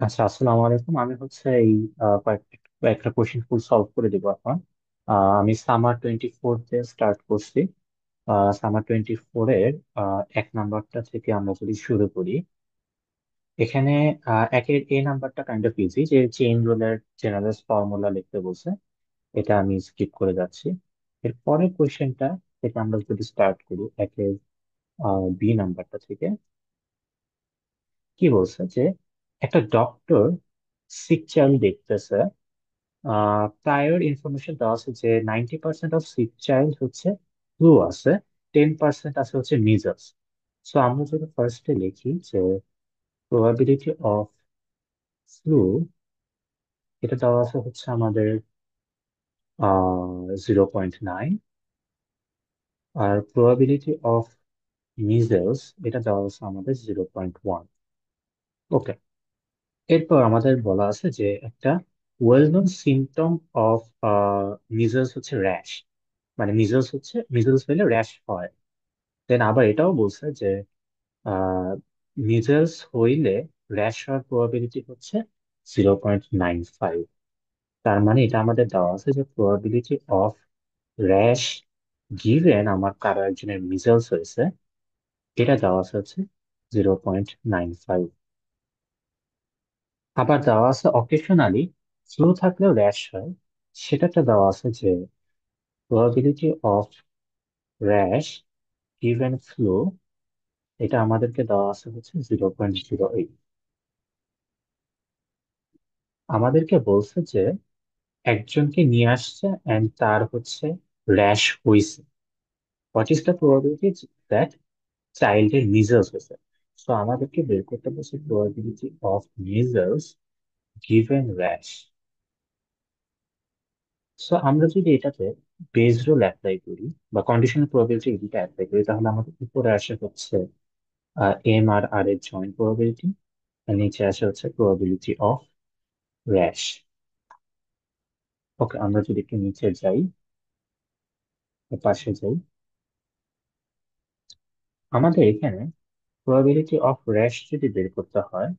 আচ্ছা, আসসালামু আলাইকুম। আমি হচ্ছে এই কয়েকটা কোশ্চেন ফুল সলভ করে দিব এখন। আমি সামার 24 দিয়ে স্টার্ট করছি। সামার 24-এর 1 নাম্বারটা থেকে আমরা যদি শুরু করি, এখানে একের এ নাম্বারটা কাইন্ড অফ ইজি, যে চেইন রুলের জেনারেল ফর্মুলা লিখতে বলছে। এটা আমি স্কিপ করে যাচ্ছি। এর পরের কোশ্চেনটা থেকে আমরা যদি স্টার্ট করি, একের বি নাম্বারটা থেকে, কি বলছে যে একটা ডক্টর সিক চাইল্ড দেখতেছে। প্রায়র ইনফরমেশন দেওয়া আছে যে 90% অফ সিক চাইল্ড হচ্ছে ফ্লু আছে, 10% আছে হচ্ছে মিজলস। সো আমরা যদি ফার্স্টে লিখি যে প্রবাবিলিটি অফ ফ্লু, এটা দেওয়া আছে হচ্ছে আমাদের 0.9, আর প্রবাবিলিটি অফ মিজলস এটা দেওয়া আছে আমাদের 0.1। ওকে, এরপর আমাদের বলা আছে যে একটা well known symptom of measles হচ্ছে র্যাশ, মানে মিজলস হলে র্যাশ হয়। দেন আবার এটাও বলছে যে মিজলস হইলে র্যাশ হওয়ার প্রবাবিলিটি হচ্ছে 0.95। তার মানে এটা আমাদের দেওয়া আছে যে প্রবাবিলিটি অফ র্যাশ গিভেন আমার কারো একজনের মিজলস হয়েছে, এটা দেওয়া আছে হচ্ছে 0.95। আবার দেওয়া আছে অকেশনালি ফ্লু থাকলেও র্যাশ হয়, সেটাতে দেওয়া আছে যে probability of rash given flu, এটা আমাদেরকে দেওয়া আছে হচ্ছে 0.08। আমাদেরকে বলছে যে একজনকে নিয়ে আসছে এন্ড তার হচ্ছে র্যাশ হইছে, what is the probability that চাইল্ডের মিজলস হয়েছে। সো আমাদেরকে বের করতে বলছে probability of measles given rash. So আমরা যদি এটাতে বেস রুল অ্যাপ্লাই করি বা কন্ডিশনাল প্রবাবিলিটি এটা অ্যাপ্লাই করি, তাহলে আমাদের উপরে আসে হচ্ছে এম আর আর এর জয়েন্ট প্রবাবিলিটি, আর নিচে আসে হচ্ছে প্রবাবিলিটি অফ র্যাশ। ওকে, আমরা যদি একটু নিচে যাই, পাশে যাই, আমাদের এখানে প্রবাবিলিটি অফ র্যাশ যদি বের করতে হয়,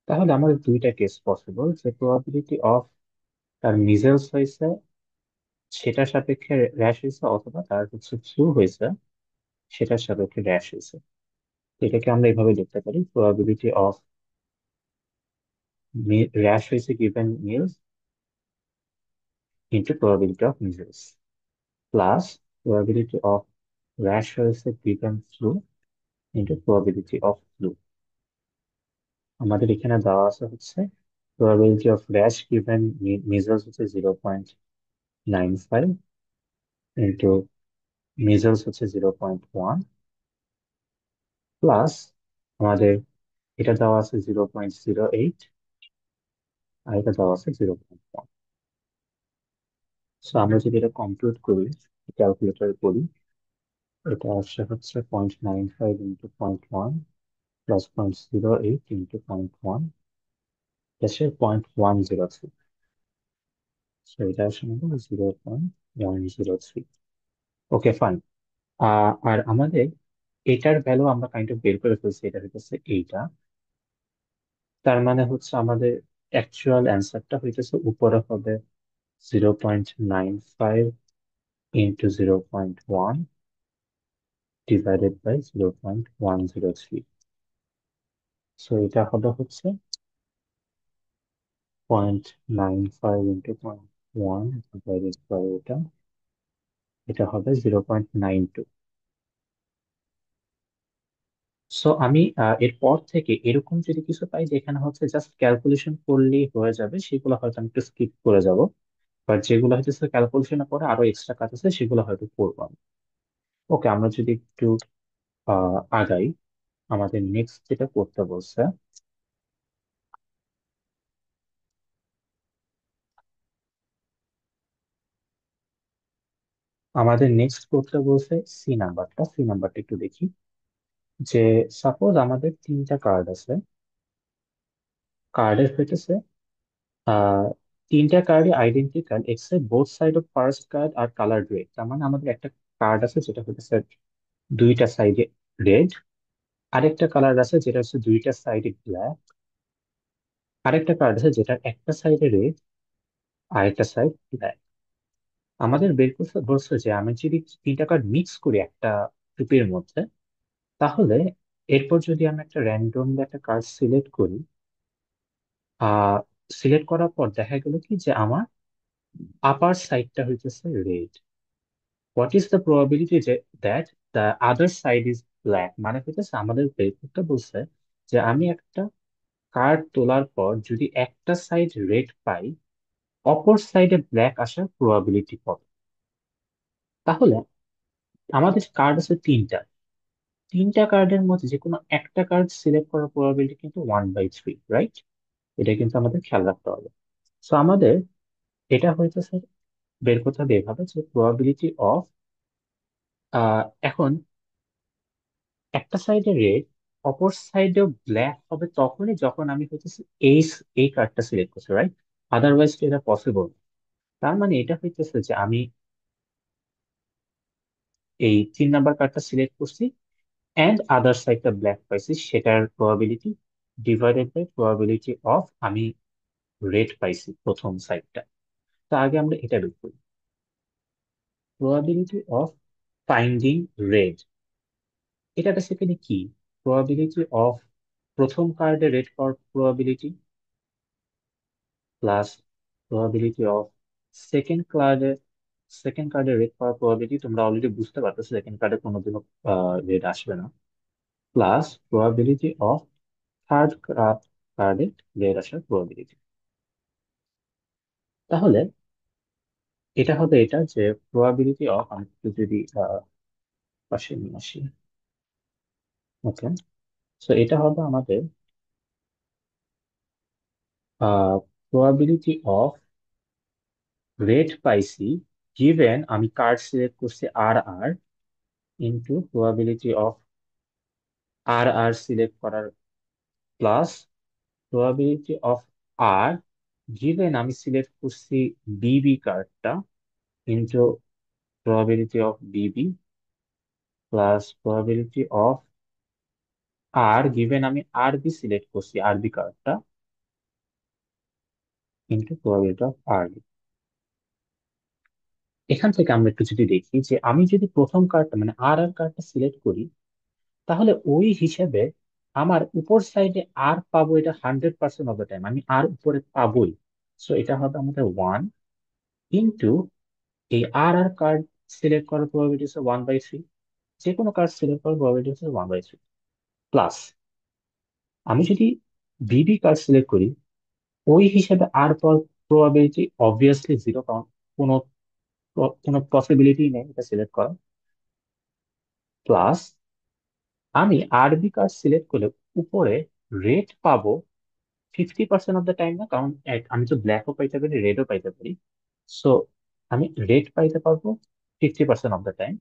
তাহলে আমাদের দুইটা কেস পসিবল, যে প্রবাবিলিটি অফ তার মিজেলস হয়েছে সেটার সাপেক্ষে র্যাশ হয়েছে, অথবা তার হচ্ছে ফ্লু হয়েছে সেটার সাপেক্ষে র্যাশ হয়েছে। এটাকে আমরা এভাবে লিখতে পারি, প্রবাবিলিটি অফ র্যাশ হয়েছে given measles into probability of measles, plus probability of rash হয়েছে given flu into probability of flu. আমাদের এখানে দেওয়া আছে হচ্ছে probability of rash given measles হচ্ছে 0.95 ইন্টু মিজেলস হচ্ছে 0.1, প্লাস আমাদের এটা দেওয়া আছে 0.08, আর এটা দেওয়া আছে 0.1। সো আমরা যদি এটা কম্পিউট করি, ক্যালকুলেটর করি, এটা আসছে হচ্ছে 0.95 ইন্টু 0.1 প্লাস 0.08 ইন্টু 0.1, আসে 0.103। সো এটা আসে আমাদের 0.103। ওকে, ফাইন। আর আমাদের এটার ভ্যালু আমরা কাইন্ড অফ বের করে ফেলছি, এটা হইতেছে এইটা। তার মানে হচ্ছে আমাদের অ্যাকচুয়াল অ্যান্সারটা হইতেছে উপরে হবে 0.95 ইন্টু 0.1 ডিভাইডেড বাই 0.103। সো এটা হবে হচ্ছে 0.95 ইন্টু 0.1 ডিভাইডেড বাই এটা, এটা হবে 0.92। সো আমি এরপর থেকে এরকম যদি কিছু পাই যেখানে হচ্ছে জাস্ট ক্যালকুলেশন করলেই হয়ে যাবে, সেগুলো হয়তো আমি একটু স্কিপ করে যাব। বাট যেগুলো হচ্ছে ক্যালকুলেশনের পরে আরো এক্সট্রা কাজ আছে, সেগুলো হয়তো করবো আমি। ওকে, আমরা যদি একটু আগাই, আমাদের নেক্সট যেটা করতে বলছে, আমাদের নেক্সট করতে বলছে সি নাম্বারটা একটু দেখি। যে সাপোজ আমাদের তিনটা কার্ড আছে, কার্ডের হইতেছে আহ তিনটা কার্ডই identical except both side of first card are colour red. তার মানে আমাদের একটা কার্ড আছে যেটা হইতেছে দুইটা সাইডে রেড, আরেকটা কালার আছে যেটা হচ্ছে দুইটা সাইডে ব্ল্যাক, আরেকটা কালার আছে যেটা একটা সাইডে রেড, আরেকটা সাইড ব্ল্যাক। আমাদের বের করতে বলছে যে আমি যদি তিনটা কার্ড মিক্স করি একটা টুপির মধ্যে, তাহলে এরপর যদি আমি একটা র্যান্ডম একটা কার্ড সিলেক্ট করি, আহ সিলেক্ট করার পর দেখা গেল কি যে আমার আপার সাইডটা হইতেছে red, what is the probability যে that the other side is black, মানে হইতেছে আমাদের বের করতে বলছে যে আমি একটা কার্ড তোলার পর যদি একটা সাইড রেড পাই, অপর সাইডে ব্ল্যাক আসার প্রবাবিলিটি কত। তাহলে আমাদের কার্ড আছে তিনটা, তিনটা কার্ডের মধ্যে যে কোনো একটা কার্ড সিলেক্ট করার প্রবাবিলিটি কিন্তু 1/3, রাইট? এটা কিন্তু আমাদের খেয়াল রাখতে হবে। সো আমাদের এটা হইতেছে বের করতে হবে এভাবে যে প্রবাবিলিটি অফ, এখন একটা সাইডে রেড, অপর সাইডেও ব্ল্যাক হবে তখনই যখন আমি হইতেছে এই এই কার্ডটা সিলেক্ট করছি, রাইট? আদারওয়াইজ এটা পসিবল। তার মানে এটা হইতেছে যে আমি এই 3 নাম্বার কার্ডটা সিলেক্ট করছি অ্যান্ড আদার সাইডটা ব্ল্যাক পাইছি, সেটার probability divided by probability of আমি রেড পাইছি প্রথম সাইডটা। তো আগে আমরা এটা বের করি, প্রবাবিলিটি অফ ফাইন্ডিং রেড। এটা বেসিক্যালি কি? প্রবাবিলিটি অফ প্রথম কার্ডে রেড পাওয়ার probability plus probability of second কার্ডে রেড পাওয়ার প্রবাবিলিটি, তোমরা অলরেডি বুঝতে পারতেছো সেকেন্ড কার্ডে কোনোদিনও রেড আসবে না, প্লাস প্রবাবিলিটি অফ থার্ড কার্ডে রেড আসার প্রবাবিলিটি। তাহলে এটা হবে এটা যে প্রবাবিলিটি অফ, আমি একটু যদি পাশে নিয়ে আসি, ওকে। সো এটা হবে আমাদের প্রবাবিলিটি অফ রেড পাইছি গিভেন আমি কার্ড সিলেক্ট করছি R R, into probability of R R select করার plus probability of R given আমি সিলেক্ট করছি বিবি কার্ডটা, into probability of BB plus probability of R given আমি আরবি সিলেক্ট করছি আরবি কার্ডটা, ইন্টু প্রবাবিলিটি অফ আরবি। এখান থেকে আমরা একটু যদি দেখি যে আমি যদি প্রথম কার্ডটা মানে আর আর কার্ডটা সিলেক্ট করি, তাহলে ওই হিসেবে আমার উপর সাইডে আর পাবো, এটা 100% অফ দ্য টাইম আমি আর উপরে পাবোই। সো এটা হবে আমাদের 1 ইন্টু এই আর আর কার্ড সিলেক্ট করার প্রবাবিলিটি হচ্ছে 1/3, যে কোনো কার্ড সিলেক্ট করার প্রবাবিলিটি হচ্ছে 1/3, প্লাস আমি যদি বিবি কার্ড সিলেক্ট করি ওই হিসেবে আর পর প্রবাবিলিটি অবভিয়াসলি জিরো, কারণ কোনো কোনো পসিবিলিটি নেই এটা সিলেক্ট করা, প্লাস আমি আরবি কার্ড সিলেক্ট করলে উপরে রেড পাবো 50% অফ দ্য টাইম না, কারণ আমি তো ব্ল্যাকও পাইতে পারি রেডও পাইতে পারি। সো আমি রেড পাইতে পারবো 50% অফ দ্য টাইম,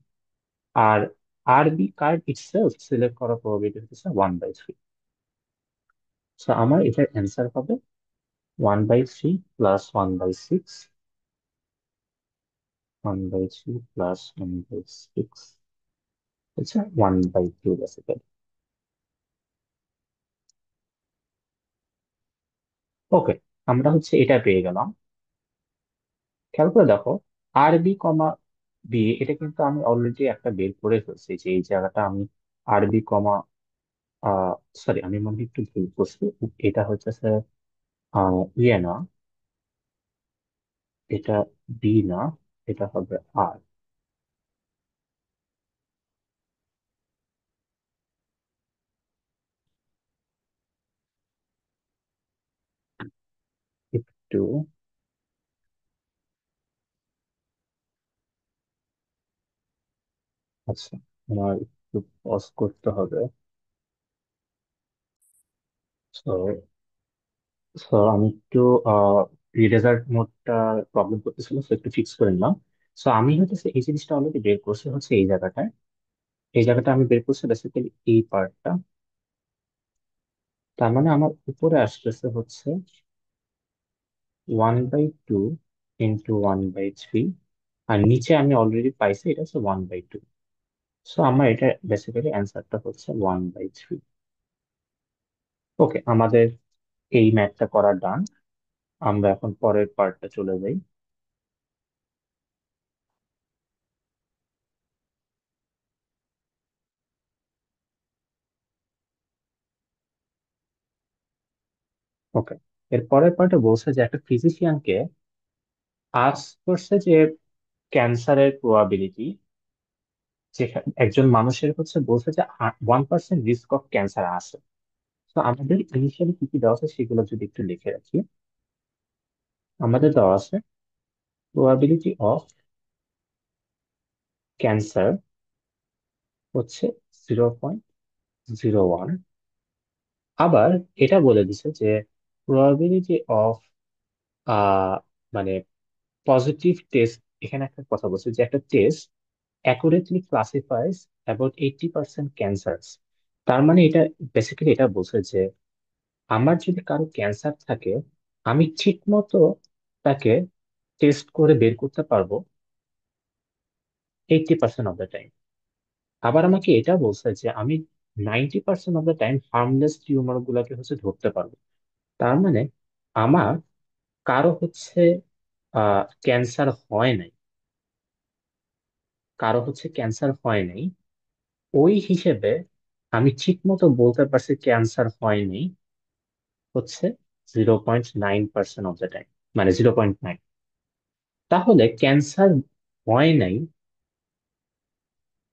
আর আরবি কার্ড ইটসেলফ সিলেক্ট করার প্রবাবিলিটি হচ্ছে 1/3। সো আমার এটার অ্যান্সার হবে 1/3 প্লাস 1/6, 1/3 প্লাস 1/6 হচ্ছে 1/2 বেসিক্যালি। ওকে, আমরা হচ্ছে এটা পেয়ে গেলাম। খেয়াল করে দেখো, আরবি কমা বি, এটা কিন্তু আমি অলরেডি একটা বের করে ফেলছি যে এই জায়গাটা আমি আরবি কমা, সরি আমি মনে হয় একটু ভুল করছি, এটা হচ্ছে স্যার ইয়ে না, এটা বি না, এটা হবে আর। একটু, আচ্ছা, আমার একটু পজ করতে হবে। তো আমি একটু রেজাল্ট মোডটা প্রবলেম করতেছিল, তো একটু ফিক্স করে নিলাম। সো আমি হচ্ছে এই জিনিসটা অলরেডি বের করছি হচ্ছে এই জায়গাটায়, এই জায়গাটা আমি বের করছি বেসিক্যালি এই পার্টটা। তার মানে আমার উপরে আসতেছে হচ্ছে 1/2 ইন্টু 1/3, আর নিচে আমি অলরেডি পাইছি এটা হচ্ছে 1/2। সো আমার এটা বেসিক্যালি অ্যান্সারটা হচ্ছে 1/3। ওকে, আমাদের এই ম্যাথটা করা ডান। আমরা এখন পরের পার্টটা চলে যাই। ওকে, এর পরের পার্টে বলছে যে একটা ফিজিশিয়ানকে আস্ক করছে যে ক্যান্সারের প্রবাবিলিটি, যেখানে একজন মানুষের হচ্ছে বলছে যে 1% রিস্ক অফ ক্যান্সার আছে। তো আমাদের ইনিশিয়ালি কি কি দেওয়া আছে সেগুলো যদি একটু লিখে রাখি। আমাদের দেওয়া আছে প্রবাবিলিটি অফ ক্যান্সার হচ্ছে 0.01। আবার এটা বলে দিছে যে প্রবাবিলিটি অফ মানে পজিটিভ টেস্ট, এখানে একটা কথা বলছে যে একটা টেস্ট অ্যাকুরেটলি ক্লাসিফাইজ অ্যাবাউট 80% ক্যান্সারস। তার মানে এটা বেসিক্যালি এটা বলছে যে আমার যদি কারো ক্যান্সার থাকে, আমি ঠিক মতো তাকে টেস্ট করে বের করতে পারবো 80% অফ দ্য টাইম। আবার আমাকে এটা বলছে যে আমি 90% of the time harmless tumour গুলাকে হচ্ছে ধরতে পারবো। তার মানে আমার কারো হচ্ছে ক্যান্সার হয় নাই, কারো হচ্ছে ক্যান্সার হয় নাই, ওই হিসেবে আমি ঠিক মতো বলতে পারছি ক্যান্সার হয়নি হচ্ছে 0.9% অফ দ্য টাইম, মানে 0.9। তাহলে ক্যান্সার হয় নাই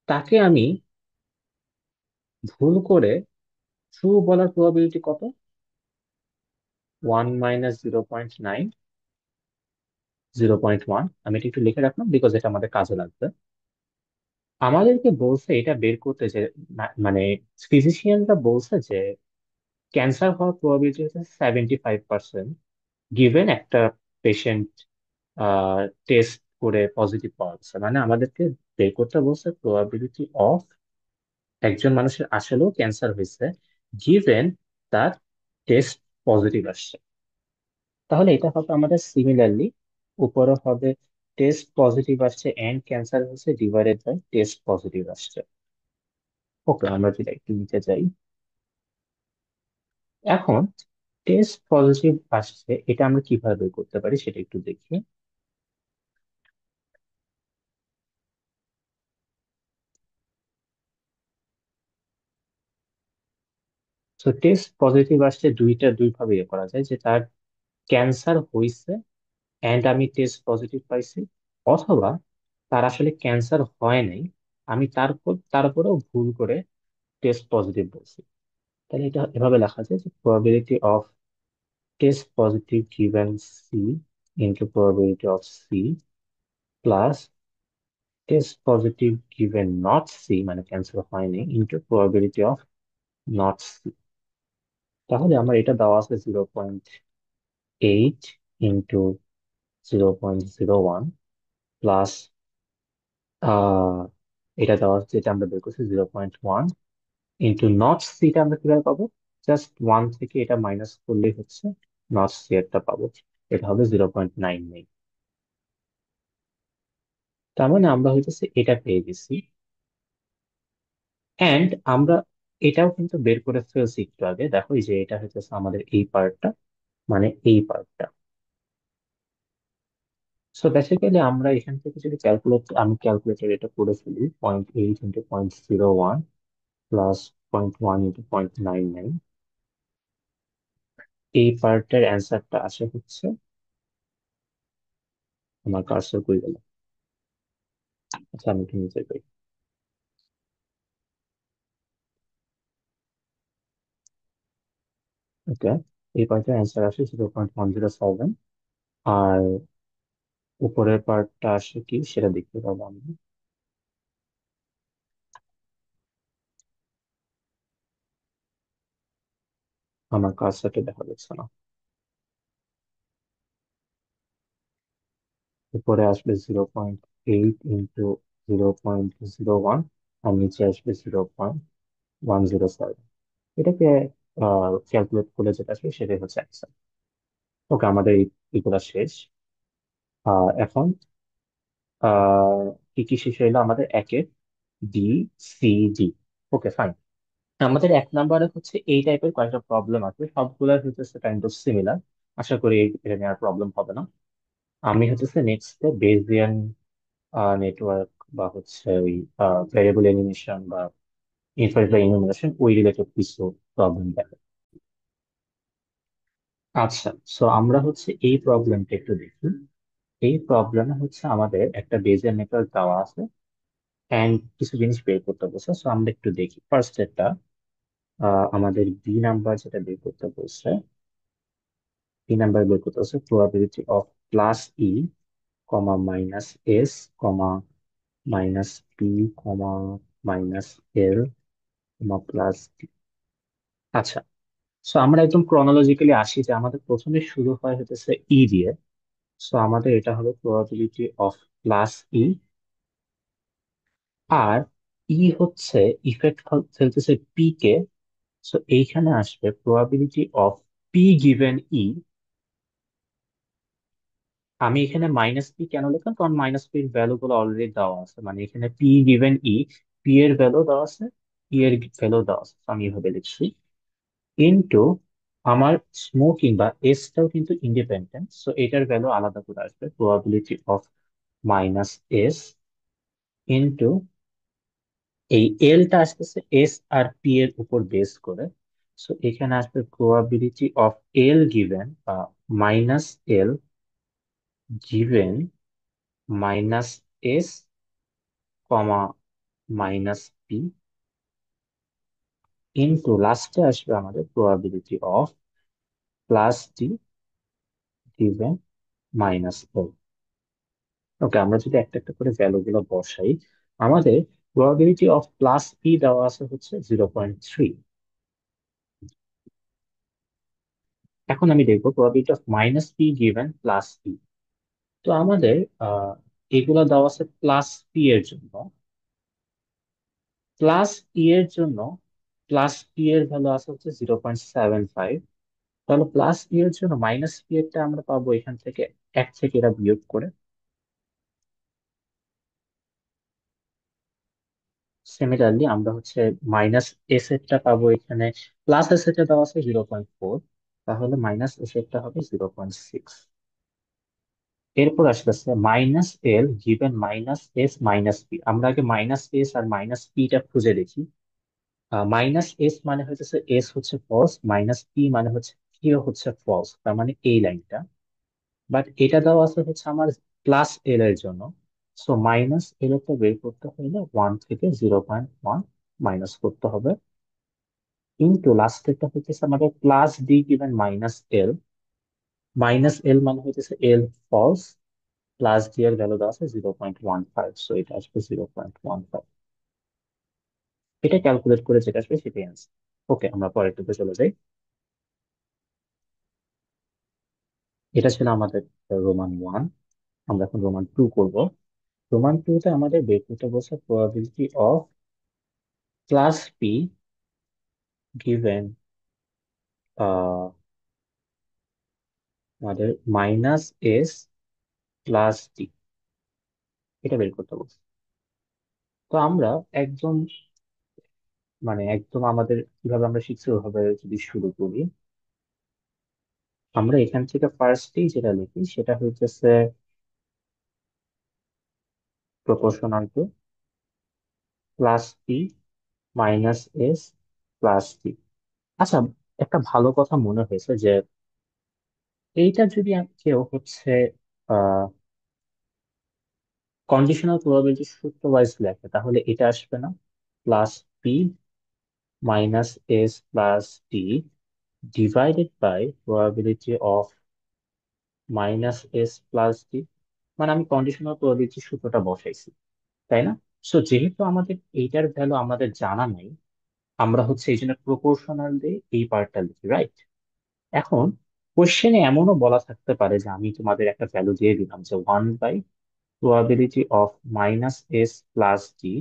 তাকে আমি ভুল করে ট্রু বলার প্রবাবিলিটি কত? 1 - 0.9, 0.1। আমি এটা একটু লিখে রাখলাম বিকজ এটা আমাদের কাজে লাগবে। আমাদেরকে বলছে এটা বের করতে যে মানে ফিজিশিয়ানরা বলছে যে ক্যান্সার হওয়ার প্রবাবিলিটি হচ্ছে 75%, গিভেন একটা পেশেন্ট টেস্ট করে পজিটিভ পাওয়া গেছে। মানে আমাদেরকে বের করতে বলছে প্রবাবিলিটি অফ একজন মানুষের আসলেও ক্যান্সার হয়েছে, গিভেন তার টেস্ট পজিটিভ আসছে। তাহলে এটা হবে আমাদের সিমিলারলি, উপরে হবে টেস্ট পজিটিভ আসছে এন্ড ক্যান্সার হচ্ছে ডিভাইডেড বাই টেস্ট পজিটিভ আসছে। ওকে, আমরা যদি একটু নিচে যাই। এখন টেস্ট পজিটিভ আসছে, এটা আমরা কিভাবে বের করতে পারি সেটা একটু দেখি। তো টেস্ট পজিটিভ আসছে দুই ভাবে ইয়ে করা যায়, যে তার ক্যান্সার হইছে এন্ড আমি টেস্ট পজিটিভ পাইছি, অথবা তার আসলে ক্যান্সার হয় নাই, আমি তারপরেও ভুল করে টেস্ট পজিটিভ বলছি। তাহলে এটা এভাবে লেখা যায় যে probability of test positive given C into probability of C plus test positive given not C, মানে ক্যান্সার হয়নি, into probability of not C. তাহলে আমার এটা দেওয়া আছে 0.8 ইন্টু 0.01 প্লাস আহ এটা দেওয়া হচ্ছে, যেটা আমরা বের করছি 0.1 ইন্টু নট সিটা আমরা কিভাবে পাবো? জাস্ট 1 থেকে এটা মাইনাস করলেই হচ্ছে নট সি একটা পাবো। এটা হবে 0.99। তার মানে আমরা হইতেছে এটা পেয়ে গেছি। অ্যান্ড আমরা এটাও কিন্তু বের করে ফেলছি একটু আগে, দেখো এই যে এটা হইতেছে আমাদের এই পার্টটা, মানে এই পার্টটা। সো বেসিক্যালি আমরা এখান থেকে যদি আমি ক্যালকুলেটর এটা করে ফেলি, 0.8 ইন্টু 0.01 প্লাস 0.1 ইন্টু 0.99, এই পার্টের অ্যান্সারটা আসে হচ্ছে, আমার কার্সর কই গেল, আচ্ছা আমি একটু নিচে যাই। ওকে, এই পার্টের অ্যান্সার আসে 0.107। আর উপরের পার্টটা আসে কি সেটা দেখতে পাবো আমরা। আমার কার্সারটা দেখা যাচ্ছে না। উপরে আসবে 0.8 ইন্টু 0.01, আর নিচে আসবে 0.107। এটাকে ক্যালকুলেট করলে যেটা আসবে সেটাই হচ্ছে অ্যান্সার। ওকে, আমাদের এগুলা শেষ। এখন আহ কি কি শেষ হইলো আমাদের? একে ডি, সি, ডি। ওকে, ফাইন। আমাদের এক নম্বরে হচ্ছে এই টাইপের কয়েকটা প্রবলেম আছে, সবগুলোর হচ্ছে কাইন্ড অফ সিমিলার। আশা করি এটা নিয়ে আর প্রবলেম হবে না। আমি হচ্ছে নেক্সট বেজিয়ান নেটওয়ার্ক বা হচ্ছে ওই ভেরিয়েবল এলিমিনেশন বা ইনফারেন্স বা ইনুমারেশন ওই রিলেটেড কিছু প্রবলেম দেখো। আচ্ছা, সো আমরা হচ্ছে এই প্রবলেমটা একটু দেখি। এই প্রবলেমে হচ্ছে আমাদের একটা বেজিয়ার নেটওয়ার্ক দেওয়া আছে এন্ড কিছু জিনিস বের করতে বলছে। সো আমরা একটু দেখি ফার্স্ট একটা। আমাদের বি নাম্বার যেটা বের করতে বলছে, বি নাম্বার বের করতে বলছে probability of plus E comma minus S comma minus P comma minus L comma plus D. আচ্ছা, সো আমরা একদম ক্রনোলজিক্যালি আসি যে আমাদের প্রথমে শুরু হয় হতেছে ই দিয়ে। সো আমাদের এটা হলো প্রবাবিলিটি অফ প্লাস ই। আর ই হচ্ছে ইফেক্ট ফেলতেছে পি কে। সো এইখানে আসবে প্রবাবিলিটি অফ পি গিভেন ই। আমি এখানে মাইনাস পি কেন লিখলাম, কারণ মাইনাস পি এর ভ্যালু গুলো অলরেডি দেওয়া আছে, মানে এখানে পি গিভেন ই, পি এর ভ্যালু দেওয়া আছে, ই এর ভ্যালু দেওয়া আছে। তো আমি এভাবে লিখছি ইনটু আমার স্মোকিং বা এসটাও কিন্তু ইন্ডিপেন্ডেন্ট, সো এটার ভ্যালু আলাদা করে আসবে probability of minus S into এই এলটা আসতেছে এস আর পি এর উপর বেস করে। সো এখানে আসবে প্রবাবিলিটি অফ এল গিভেন বা minus L given minus S comma minus P into লাস্টে আসবে আমাদের probability of plus D given minus L. Okay, আমরা যদি একটা একটা করে ভ্যালু গুলো বসাই, আমাদের প্রবাবিলিটি অফ প্লাস পি দেওয়া আছে হচ্ছে 0.3। এখন আমি দেখবো probability of minus P given plus P. তো আমাদের আহ এগুলা দেওয়া আছে প্লাস পি এর জন্য। প্লাস ই এর জন্য প্লাস পি এর ভ্যালু আছে হচ্ছে 0.75। তাহলে প্লাস ই এর জন্য মাইনাস পি এরটা আমরা পাবো এখান থেকে, এক থেকে এরা বিয়োগ করে। সিমিলারলি আমরা হচ্ছে মাইনাস এস এরটা পাবো এখানে, প্লাস এস এরটা দেওয়া আছে 0.4, তাহলে মাইনাস এস এরটা হবে 0.6। এরপর আসতেছে minus L given minus S minus P. আমরা আগে মাইনাস এস আর মাইনাস পিটা খুঁজে দেখি। মাইনাস এস মানে হচ্ছে এস হচ্ছে ফলস, মাইনাস পি মানে হচ্ছে কিও হচ্ছে ফলস, তার মানে এই লাইনটা। বাট এটা দেওয়া আছে হচ্ছে আমার প্লাস এল এর জন্য। সো মাইনাস এল এর বের করতে হলে 1 থেকে 0.1 মাইনাস করতে হবে ইন্টু লাস্টেরটা হচ্ছে আমাদের প্লাস ডি গিভেন মাইনাস এল। মাইনাস এল মানে হচ্ছে এল ফলস, প্লাস ডি এর ভ্যালু দেওয়া আছে 0.15, সো এটা আসবে 0.15। এটা ক্যালকুলেট করে যেটা আসবে সেটাই অ্যান্সার। ওকে, আমরা পরেরটাতে চলে যাই। এটা ছিল আমাদের রোমান 1। আমরা এখন রোমান 2 করব। রোমান 2 তে আমাদের বের করতে বলছে probability of plus P given আমাদের মাইনাস এস প্লাস ডি, এটা বের করতে বলছে। তো আমরা একদম মানে একদম আমাদের কিভাবে আমরা শিখছি ওভাবে যদি শুরু করি, আমরা এখান থেকে ফার্স্টেই যেটা লিখি সেটা হইতেছে proportional to plus P minus S plus D. আচ্ছা, একটা ভালো কথা মনে হয়েছে যে এইটা যদি কেউ হচ্ছে আহ কন্ডিশনাল প্রবাবিলিটি সূত্র ওয়াইজ লেখে তাহলে এটা আসবে না, plus P minus S plus D divided by probability of minus S plus D. মানে আমি কন্ডিশনাল প্রবাবিলিটি সূত্রটা বসাইছি, তাই না? সো যেহেতু আমাদের এইটার ভ্যালু আমাদের জানা নাই, আমরা হচ্ছে এই জন্য প্রপোর্শনাল দিয়ে এই পার্টটা লিখি, রাইট? এখন কোশ্চেনে এমনও বলা থাকতে পারে যে আমি তোমাদের একটা ভ্যালু দিয়ে দিলাম যে 1 by probability of minus S plus D.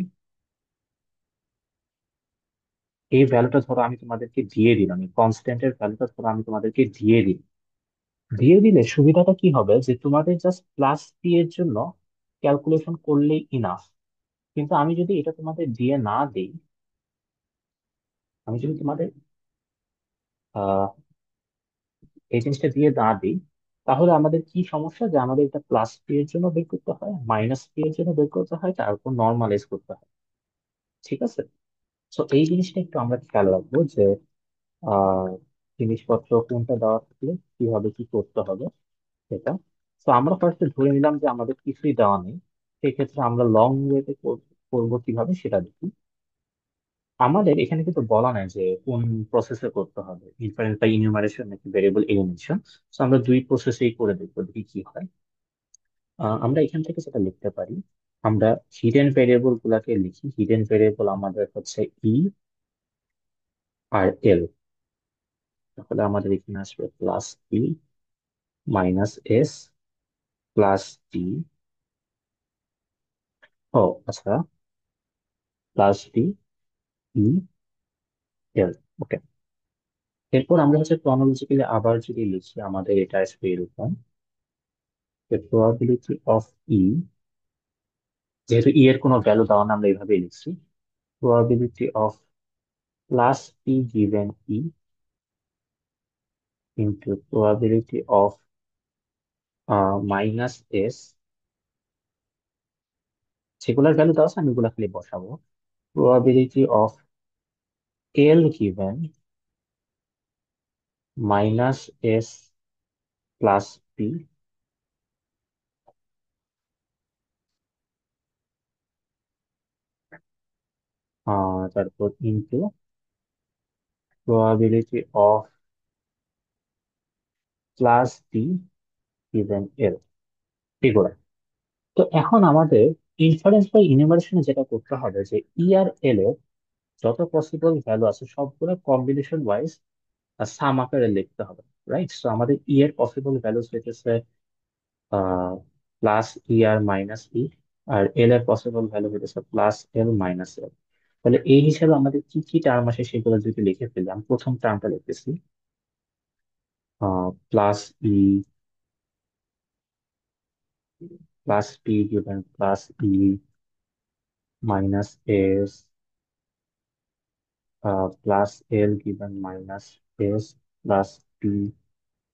এই ভ্যালুটা ধরো আমি তোমাদেরকে দিয়ে দিলাম, এই কনস্ট্যান্টের ভ্যালুটা ধরো আমি তোমাদেরকে দিয়ে দিই। দিয়ে দিলে সুবিধাটা কি হবে যে তোমাদের জাস্ট প্লাস পি এর জন্য ক্যালকুলেশন করলেই ইনাফ। কিন্তু আমি যদি এটা তোমাদের দিয়ে না দিই, আমি যদি তোমাদের আহ এই জিনিসটা দিয়ে না দিই, তাহলে আমাদের কি সমস্যা, যে আমাদের এটা প্লাস পি এর জন্য বের করতে হয়, মাইনাস পি এর জন্য বের করতে হয়, তারপর নর্মালাইজ করতে হয়। ঠিক আছে? তো এই জিনিসটা একটু আমরা খেয়াল রাখবো যে আহ জিনিসপত্র কোনটা দেওয়া থাকলে কিভাবে কি করতে হবে সেটা। তো আমরা ফার্স্টে ধরে নিলাম যে আমাদের কিছুই দেওয়া নেই, সেক্ষেত্রে আমরা লং ওয়েতে করবো কিভাবে সেটা দেখি। আমাদের এখানে কিন্তু বলা নাই যে কোন প্রসেসে করতে হবে, ইনফারেন্স বা ইনুমারেশন নাকি ভেরিয়েবল এলিমিনেশন। তো আমরা দুই প্রসেসেই করে দেখবো, দেখি কি হয়। আমরা এখান থেকে যেটা লিখতে পারি, আমরা হিডেন ভেরিয়েবল গুলাকে লিখি। হিডেন ভেরিয়েবল আমাদের হচ্ছে ই আর এল। তাহলে আমাদের এখানে আসবে plus E minus S plus টি। ও আচ্ছা, প্লাস ডি ই এল। ওকে। এরপর আমরা হচ্ছে ক্রনোলজিক্যালি আবার যদি লিখি, আমাদের এটা আসবে এরকম: the probability of e, যেহেতু ই এর কোনো ভ্যালু দেওয়া না আমরা এইভাবে লিখছি, probability of plus p given e into probability of minus s, সেগুলোর ভ্যালু দেওয়া আছে, আমি এগুলা খালি বসাবো। probability of l given minus s plus p, তারপর into probability of plus d given l, এগুলো। তো এখন আমাদের ইনফারেন্স বা ইনুমারেশনে যেটা করতে হবে, যে ই আর এল এর যত পসিবল ভ্যালু আছে সবগুলো কম্বিনেশন ওয়াইজ সাম আকারে লিখতে হবে। রাইট? তো আমাদের ই এর পসিবল ভ্যালুস হইতেছে প্লাস ই আর মাইনাস ই, আর এল এর পসিবল ভ্যালু হইতেছে প্লাস এল মাইনাস এল। তাহলে এই হিসাবে আমাদের কি কি টার্ম আসে সেগুলো যদি লিখে ফেলি, আমি প্রথম টার্মটা লিখতেছি, plus E plus P given plus E minus S plus L given minus s plus p,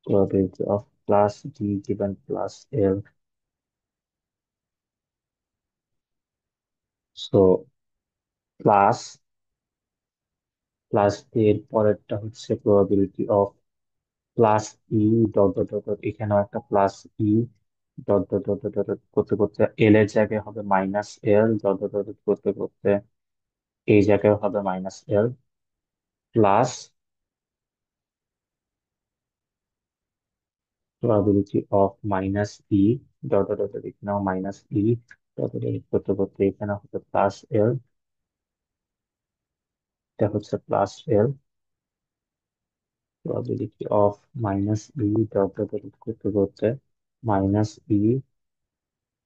probability of plus d given plus l. So plus plus এর পরেরটা হচ্ছে probability of plus E dot dot dot dot, এখানেও একটা plus E dot dot dot dot dot করতে করতে L এর জায়গায় হবে minus L dot dot dot dot করতে করতে এই জায়গায় হবে minus L plus probability of minus e dot dot dot, এখানেও minus E dot dot dot করতে করতে এখানে হবে প্লাস এল, এটা হচ্ছে plus L. probability of minus e dot dot dot করতে করতে মাইনাস ই,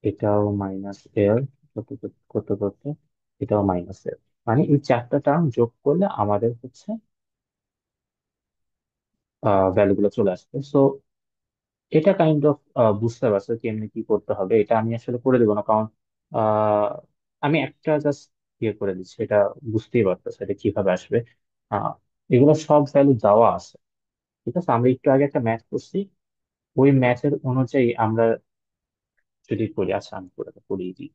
এটাও মাইনাস এল করতে করতে করতে করতে এটাও মাইনাস এল। মানে এই চারটা টার্ম যোগ করলে আমাদের হচ্ছে ভ্যালু গুলো চলে আসবে। সো এটা কাইন্ড অফ বুঝতে পারছো কেমনি কি করতে হবে। এটা আমি আসলে করে দেবো না, কারণ আহ, আমি একটা জাস্ট ইয়ে করে দিচ্ছি, এটা বুঝতেই পারতেছে এটা কিভাবে আসবে। আহ, এগুলো সব ভ্যালু দেওয়া আছে। ঠিক আছে, আমরা একটু আগে একটা ম্যাথ করছি, ওই ম্যাথের অনুযায়ী আমরা যদি করি, আচ্ছা আমি করিয়ে দিই।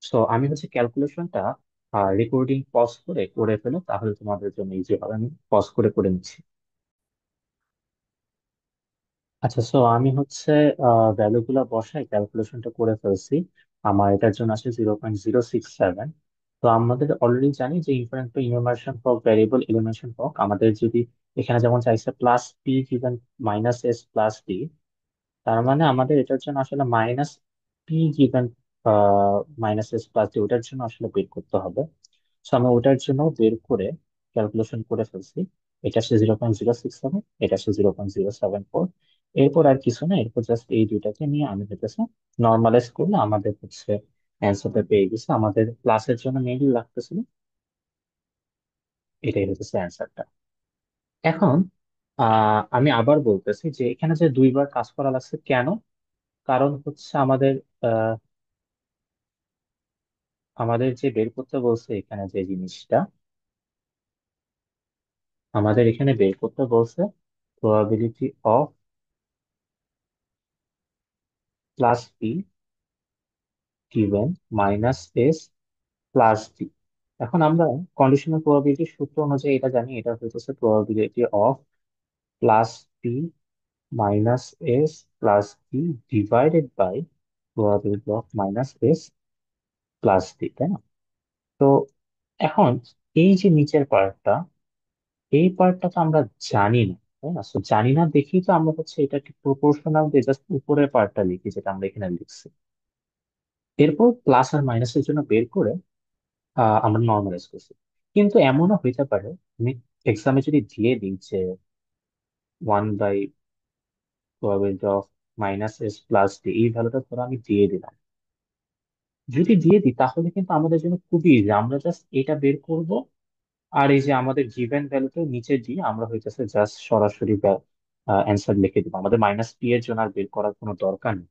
সো আমি হচ্ছে ক্যালকুলেশনটা রেকর্ডিং পজ করে করে ফেলে, তাহলে তোমাদের জন্য ইজি হবে। আমি পজ করে করে নিচ্ছি। আচ্ছা, সো আমি হচ্ছে ভ্যালু গুলা বসাই ক্যালকুলেশনটা করে ফেলছি। আমার এটার জন্য আছে 0.067। তো আমাদের অলরেডি জানি যে ইনফারেন্স বা ইনফরমেশন হোক, ভ্যারিয়েবল এলিমেন্টেশন হোক, আমাদের যদি এখানে যেমন চাইছে plus P given minus S plus D, তার মানে আমাদের এটার জন্য আসলে minus P given minus S plus D, ওটার জন্য আসলে বের করতে হবে। সো আমি ওটার জন্য বের করে ক্যালকুলেশন করে ফেলছি। এটা আসছে 0.067, এটা আসছে 0.074। এরপর আর কিছু না, এরপর জাস্ট এই দুইটাকে নিয়ে আমি হইতেছে নর্মালাইজ করলে আমাদের হচ্ছে অ্যান্সারটা পেয়ে গেছে। আমাদের ক্লাসের জন্য মেইনলি লাগতেছিল এটাই হচ্ছে অ্যান্সারটা। এখন আমি আবার বলতেছি যে এখানে যে দুইবার কাজ করা লাগছে কেন, কারণ হচ্ছে আহ, আমাদের যে বের করতে বলছে এখানে যে জিনিসটা, আমাদের এখানে বের করতে বলছে probability of plus P given minus S plus D. এখন আমরা কন্ডিশনাল প্রবাবিলিটি সূত্র অনুযায়ী এটা জানি, এটা হচ্ছে probability of plus P minus S plus D divided by probability of minus S plus D, তাই না? তো এখন এই যে নিচের পার্টটা, এই পার্টটা তো আমরা জানি না, তাই না? তো জানি না দেখি তো আমরা হচ্ছে এটাকে প্রপোর্শনাল দিয়ে জাস্ট উপরের পার্টটা লিখি যেটা আমরা এখানে লিখছি। এরপর প্লাস আর মাইনাসের জন্য বের করে আমরা নর্মালাইজ করছি। কিন্তু এমনও হইতে পারে আমি এক্সামে যদি দিয়ে দিই যে 1 by probability of minus S plus D, এই ভ্যালুটা ধরো আমি দিয়ে দিলাম। যদি দিয়ে দিই তাহলে কিন্তু আমাদের জন্য খুবই ইজি, আমরা জাস্ট এটা বের করব, আর এই যে আমাদের গিভেন ভ্যালুটা নিচে দিয়ে আমরা হইতেছে জাস্ট সরাসরি অ্যান্সার লিখে দিব, আমাদের মাইনাস পি এর জন্য আর বের করার কোনো দরকার নেই।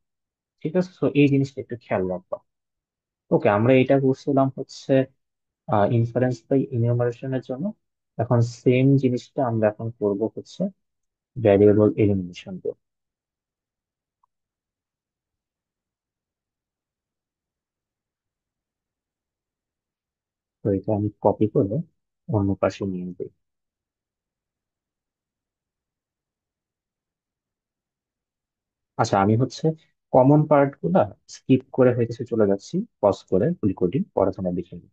ঠিক আছে, তো এই জিনিসটা একটু খেয়াল রাখবা। ওকে, আমরা এটা করছিলাম হচ্ছে ইনফারেন্স বাই ইনিউমারেশনের জন্য। এখন সেম জিনিসটা আমরা এখন করব হচ্ছে ভ্যারিয়েবল এলিমিনেশন দিয়ে। তো এটা আমি কপি করে অন্য পাশে নিয়ে দিই। আচ্ছা, আমি হচ্ছে কমন পার্ট গুলা স্কিপ করে হইতেছে চলে যাচ্ছি, পজ করে রেকর্ডিং পরে তোমরা দেখে নিই।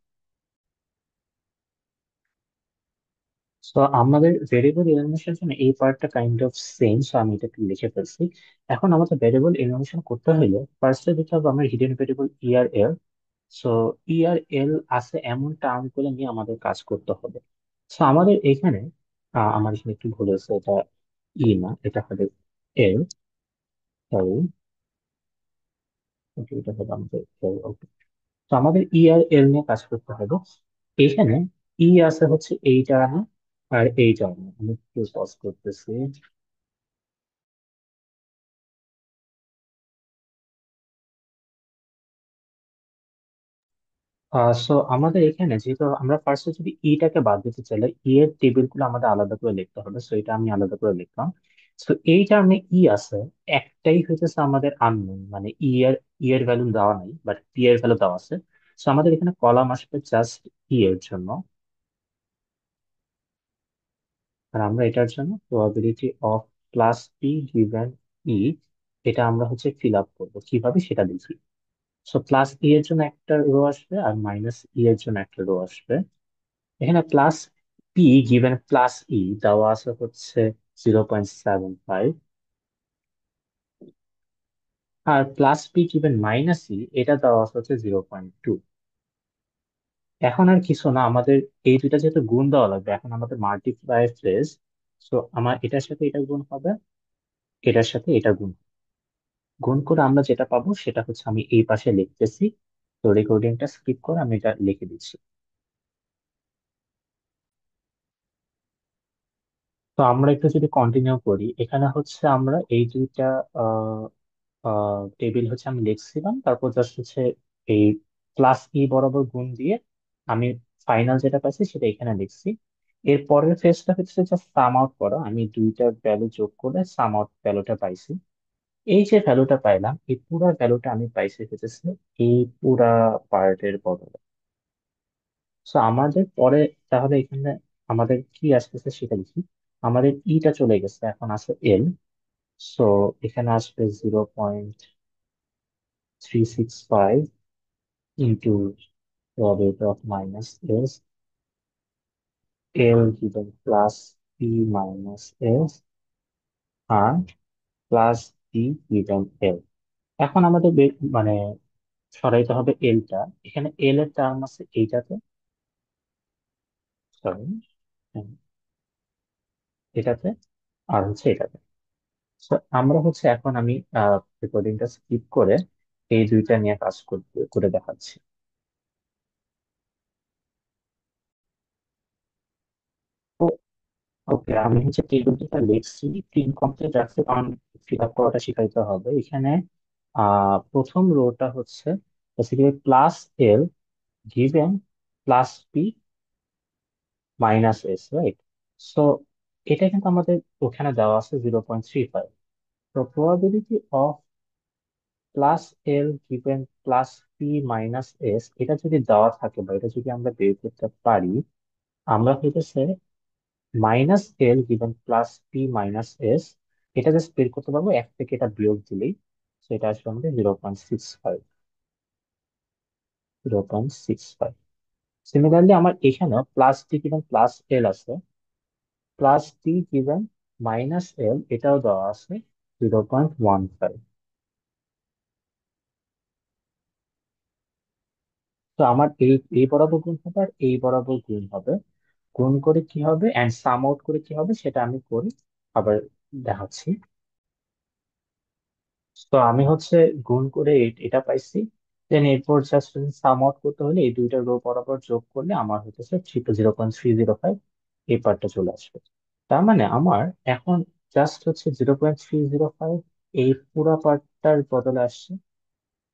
তো আমাদের ভেরিয়েবল এলিমিনেশন জন্য এই পার্টটা কাইন্ড অফ সেম, সো আমি এটা লিখে ফেলছি। এখন আমাদের ভেরিয়েবল এলিমিনেশন করতে হলে ফার্স্টে দিতে হবে আমার হিডেন ভেরিয়েবল ই আর এল। সো ই আর এল আছে এমন টার্ম গুলো নিয়ে আমাদের কাজ করতে হবে। সো আমাদের এখানে আমার এখানে একটু ভুল হয়েছে, এটা ই না, এটা হবে এল। সরি, এটা হবে আমাদের এল। ওকে, তো আমাদের ই আর এল নিয়ে কাজ করতে হবে। এখানে ই আছে হচ্ছে এই টার্মে আর এই টার্মে। আমি একটু পজ করতেছি। সো আমাদের এখানে যেহেতু আমরা ফার্স্টে যদি ইটাকে বাদ দিতে চাইলে ই এর টেবিল গুলো আমাদের আলাদা করে লিখতে হবে, সো এটা আমি আলাদা করে লিখলাম। সো এই টার্মে ই আছে, একটাই হইতেছে আমাদের আননোন, মানে ই এর ভ্যালু দেওয়া নাই বাট পি এর ভ্যালু দেওয়া আছে। সো আমাদের এখানে কলাম আসবে জাস্ট ই এর জন্য, আর আমরা এটার জন্য probability of plus P given E, এটা আমরা হচ্ছে ফিল আপ করবো কিভাবে সেটা দেখি। সো প্লাস ই এর জন্য একটা রো আসবে আর মাইনাস ই এর জন্য একটা রো আসবে। এখানে plus P given plus E দেওয়া আছে হচ্ছে 0.75, আর plus P given minus E এটা দেওয়া আছে হচ্ছে 0.2। এখন আর কিছু না, আমাদের এই দুইটা যেহেতু গুণ দেওয়া লাগবে, এখন আমাদের মাল্টিপ্লাই ফ্রেজ। সো আমার এটার সাথে এটা গুণ হবে, এটার সাথে এটা গুণ, গুণ করে আমরা যেটা পাবো সেটা হচ্ছে আমি এই পাশে লিখতেছি। তো রেকর্ডিংটা স্কিপ করে আমি এটা লিখে দিচ্ছি। তো আমরা একটু যদি কন্টিনিউ করি, এখানে হচ্ছে আমরা এই দুইটা টেবিল হচ্ছে আমি লিখছিলাম, তারপর জাস্ট হচ্ছে এই প্লাস ই বরাবর গুণ দিয়ে আমি ফাইনাল যেটা পাইছি সেটা এখানে লিখছি। এর পরের ফেজটা হচ্ছে জাস্ট সাম আউট করা, আমি দুইটা ভ্যালু যোগ করে সাম আউট ভ্যালুটা পাইছি। এই যে ভ্যালুটা পাইলাম, এই পুরা ভ্যালুটা আমি পাইছি হচ্ছে এই পুরা পার্টের বদলে। সো আমাদের পরে তাহলে এখানে আমাদের কি আসতেছে সেটা লিখি। আমাদের ইটা চলে গেছে, এখন আছে এল। সো এখানে আসবে 0.365 into probability of minus S L given plus P minus S আর প্লাস পি গিভেন এল। এখন আমাদের মানে সরাইতে হবে এলটা, এখানে এল এর টার্ম আছে এইটাতে, সরি, এটাতে আর হচ্ছে এটাতে। So, আমরা হচ্ছে এখন আমি রেকর্ডিংটা স্কিপ করে এই দুইটা নিয়ে কাজ করে দেখাচ্ছি। ওকে, আমি হচ্ছে টেবিল দুটা লিখছি, তিন কমপ্লিট রাখছি কারণ ফিল আপ করাটা শিখাইতে হবে এখানে। প্রথম রোটা হচ্ছে basically plus L given plus P minus S, right? So এটা কিন্তু আমাদের ওখানে দেওয়া আছে 0.35। তো probability of plus L given plus P minus S, এটা যদি দেওয়া থাকে বা এটা যদি আমরা বের করতে পারি, আমরা হইতেছে minus L given plus P minus S, এটা জাস্ট বের করতে পারবো এক থেকে এটা বিয়োগ দিলেই। তো এটা আসবে আমাদের 0.65। 0.65। সিমিলারলি আমার এখানেও plus D given plus L আছে, প্লাস ডি গিভেন মাইনাস এল এটাও দেওয়া আছে 0.15। তো আমার এই বরাবর গুণ হবে আর এই বরাবর গুণ হবে, গুণ করে কি হবে এন্ড সাম আউট করে কি হবে সেটা আমি করি, আবার দেখাচ্ছি। তো আমি হচ্ছে গুণ করে এটা পাইছি, দেন এরপর জাস্ট সাম আউট করতে হলে এই দুইটা রো বরাবর যোগ করলে আমার হতেছে 0.305, এই পার্টটা চলে আসবে। তার মানে আমার এখন জাস্ট হচ্ছে 0.305 এই পুরা পার্টটার বদলে আসছে,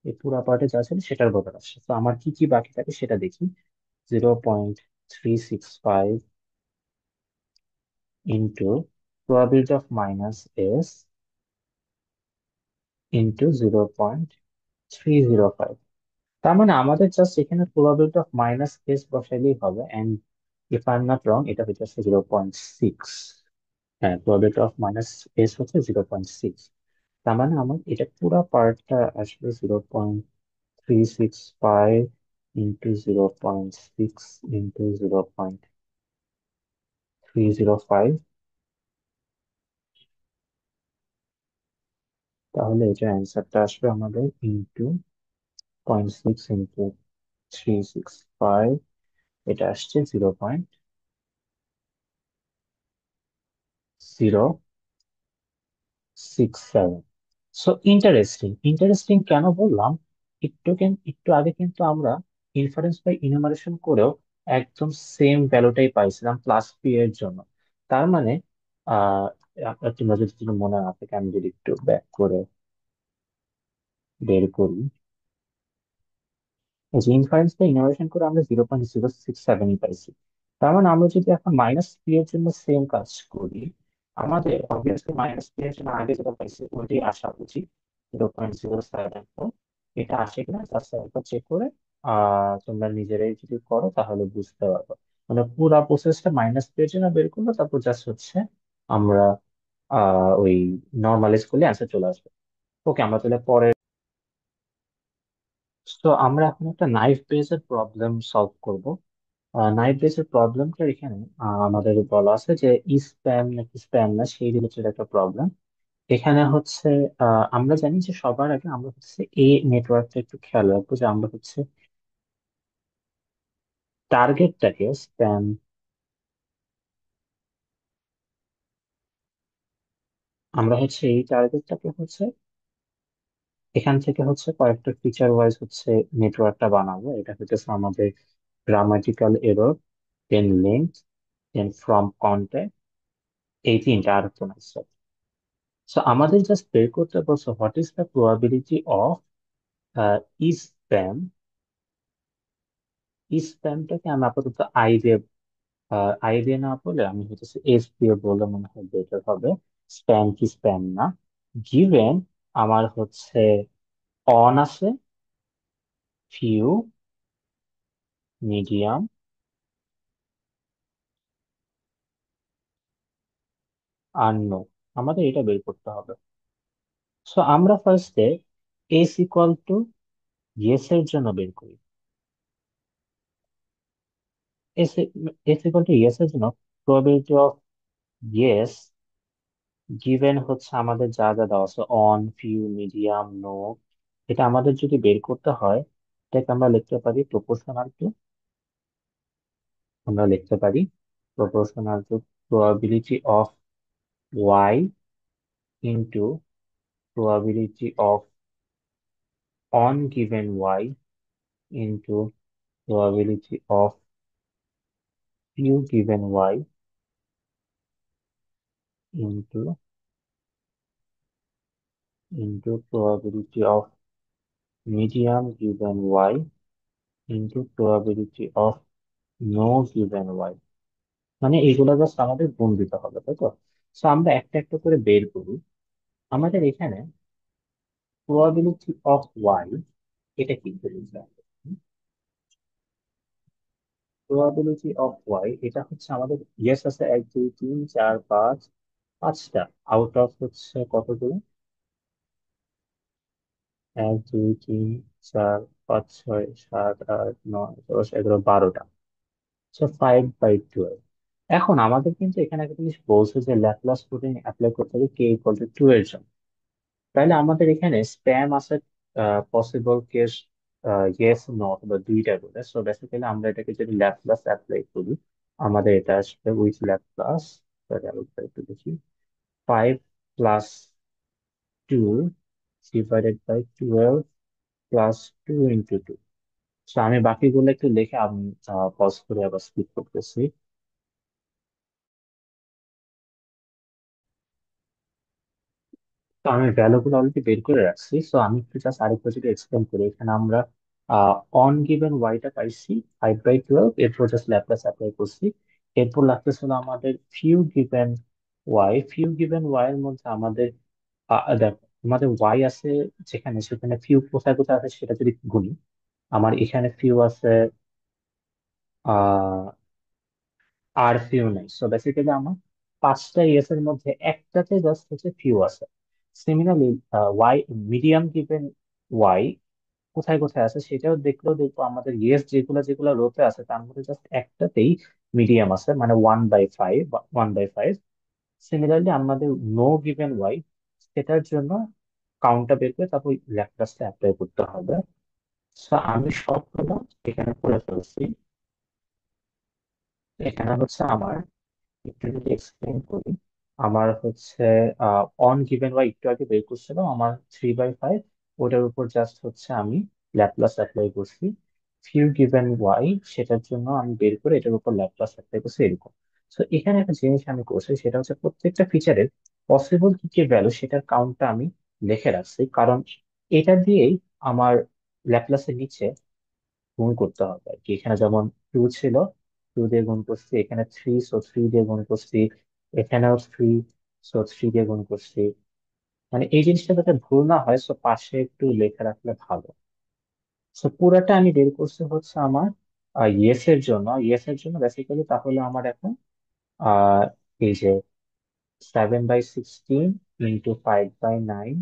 এই পুরা পার্টে যা ছিল সেটার বদলে আসছে। তো আমার কি কি বাকি থাকে সেটা দেখি। 0.365 into probability of minus s into 0.305। তার মানে আমাদের জাস্ট এখানে প্রবাবিলিটি অফ মাইনাস এস বসাইলেই হবে, and if I am not wrong এটা হচ্ছে 0.6। হ্যাঁ, প্রবাবিলিটি অফ মাইনাস এস হচ্ছে 0.6। তার মানে আমার এটা পুরো পার্টটা আসবে 0.365 ইন্টু 0.6 ইন্টু 0.305। তাহলে এটা অ্যান্সারটা আসবে আমাদের ইন্টু 0.6 ইন্টু 365, এটা আসছে 0.067। সো ইন্টারেস্টিং, ইন্টারেস্টিং কেন বললাম, একটু আগে কিন্তু আমরা ইনফারেন্স বাই ইনুমারেশন করেও একদম সেম ভ্যালুটাই পাইছিলাম প্লাস পি এর জন্য। তার মানে আহ তোমরা যদি কিছু মনে না থাকে, আমি যদি একটু ব্যাক করে বের করি, এই যে ইনফারেন্স বাই ইনুমারেশন করে আমরা 0.067 পাইছি। তার মানে আমরা যদি এখন মাইনাস পি এর জন্য সেম কাজ করি, আমাদের অবভিয়াসলি মাইনাস পি এর জন্য আগে যেটা পাইছি ওইটাই আসা উচিত, 0.074। এটা আসে কিনা জাস্ট একবার চেক করে তোমরা নিজেরাই যদি করো তাহলে বুঝতে পারবো। মানে পুরা প্রসেসটা মাইনাস পি এর জন্য বের করবো, তারপর জাস্ট হচ্ছে আমরা ওই নর্মালাইজ করলে অ্যান্সার চলে আসবে। ওকে, আমরা তাহলে পরে। তো আমরা এখন একটা নাইফ বেসড প্রবলেম সলভ করব। নাইফ বেসড প্রবলেমটা এখানে আমাদের বলা আছে যে স্প্যাম নাকি স্প্যাম না সেই রিলেটেড একটা প্রবলেম। এখানে হচ্ছে আমরা জানি যে সবার আগে আমরা হচ্ছে এই নেটওয়ার্কটা একটু খেয়াল রাখবো যে আমরা হচ্ছে টার্গেটটাকে স্প্যাম, আমরা হচ্ছে এই টার্গেটটাকে হচ্ছে এখান থেকে হচ্ছে কয়েকটা ফিচার ওয়াইজ হচ্ছে নেটওয়ার্কটা বানাবো। এটা হচ্ছে আমাদের grammatical error, then length, then from context, এই তিনটা আর কোনো। সো আমাদের জাস্ট বের করতে বলছো what is the probability of spam. স্প্যামটাকে আমি আপাতত আই দিয়ে না বলে আমি হচ্ছে এস দিয়ে বললে মনে হয় বেটার হবে। স্প্যাম কি স্প্যাম না, গিভেন আমার হচ্ছে অন আছে, ফিউ, মিডিয়াম আর নো, আমাদের এটা বের করতে হবে। সো আমরা ফার্স্টে এস ইকুয়াল টু ইয়েস এর জন্য বের করি। S S equal to yes এর জন্য প্রবাবিলিটি অফ ইয়েস গিভেন হচ্ছে আমাদের যা যা দেওয়া আছে অন, ফিউ, মিডিয়াম, নো, এটা আমাদের যদি বের করতে হয় এটাকে আমরা লিখতে পারি প্রপোর্শনাল টু, আমরা লিখতে পারি proportional to probability of Y into probability of on given y into probability of few given y into probability of medium given y into probability of no given y। মানে এগুলো just আমাদের গুণ দিতে হবে, তাই তো? তো আমরা একটা একটা করে বের করি। আমাদের এখানে প্রবাবিলিটি অফ ওয়াই, এটা কি বলছে? প্রবাবিলিটি অফ ওয়াই এটা হচ্ছে আমাদের ইয়েস আছে 1 2 3 4 5, পাঁচটা আউট অফ হচ্ছে কতগুলো? 1 2 3 4 5 6 7 8 9 10 11 12টা। সো 5/12। এখন আমাদের কিন্তু এখানে একটা জিনিস বলছে যে ল্যাপ্লাস পুডিং অ্যাপ্লাই করতে হবে কে ইকুয়াল টু 2 এর জন্য। তাহলে আমাদের এখানে স্প্যাম আছে পসিবল কেস ইয়েস নো অথবা দুইটা করে। সো বেসিক্যালি আমরা এটাকে যদি ল্যাপ্লাস অ্যাপ্লাই করি, আমাদের এটা আসবে উইথ ল্যাপ্লাস, আরেকটা একটু দেখি, 5 + 2 ডিভাইডেড বাই 12 + 2 ইন্টু 2। সো আমি বাকিগুলো একটু লিখে আমি পজ করে আবার স্কিপ করতেছি। তো আমি ভ্যালুগুলো অলরেডি বের করে রাখছি। সো আমি একটু জাস্ট আরেকবার যদি এক্সপ্লেন করি, এখানে আমরা অন গিভেন ওয়াইটা পাইছি 5/12, এরপর জাস্ট ল্যাপ্লাস অ্যাপ্লাই করছি। এরপর লাগতেছে হলো আমাদের few given Y. Few given Y এর মধ্যে আমাদের দেখো আমাদের ওয়াই আছে যেখানে, সেখানে ফিউ কোথায় কোথায় আছে সেটা যদি গুনি, আমার এখানে ফিউ আছে, আর ফিউ নাই। সো বেসিক্যালি আমার পাঁচটা ইয়েস এর মধ্যে একটাতে জাস্ট হচ্ছে ফিউ আছে। Similarly Y, medium given Y কোথায় কোথায় আছে সেটাও দেখলেও দেখবো আমাদের ইয়েস যেগুলো যেগুলো রোতে আছে তার মধ্যে জাস্ট একটাতেই মিডিয়াম আছে, মানে 1/5, 1/5। সিমিলারলি আমাদের নো গিভেন ওয়াই, সেটার জন্য কাউন্টটা বের করে তারপর ল্যাপ্লাসটা অ্যাপ্লাই করতে হবে। সো আমি সবগুলো এখানে করে ফেলছি। এখানে হচ্ছে আমার একটু যদি এক্সপ্লেন করি, আমার হচ্ছে অন গিভেন ওয়াই একটু আগে বের করছিলাম আমার 3/5, ওটার উপর জাস্ট হচ্ছে আমি ল্যাপ্লাস অ্যাপ্লাই করছি। ফিউ গিভেন ওয়াই সেটার জন্য আমি বের করে এটার উপর ল্যাপ্লাস অ্যাপ্লাই করছি এরকম। তো এখানে একটা জিনিস আমি করছি, সেটা হচ্ছে প্রত্যেকটা ফিচারের পসিবল কি কি ভ্যালু সেটার কাউন্টটা আমি লিখে রাখছি, কারণ এটা দিয়েই আমার ল্যাপ্লাসের নিচে গুণ করতে হবে আর কি। এখানে যেমন 2 ছিল, 2 দিয়ে গুণ করছি, এখানে 3, সো 3 দিয়ে গুণ করছি, এখানেও 3, সো 3 দিয়ে গুণ করছি। মানে এই জিনিসটা যাতে ভুল না হয়, সো পাশে একটু লেখা রাখলে ভালো। সো পুরাটা আমি বের করছি হচ্ছে আমার ইয়েস এর জন্য। ইয়েস এর জন্য বেসিক্যালি তাহলে আমার এখন আহ এই যে 7/16 ইন্টু 5/9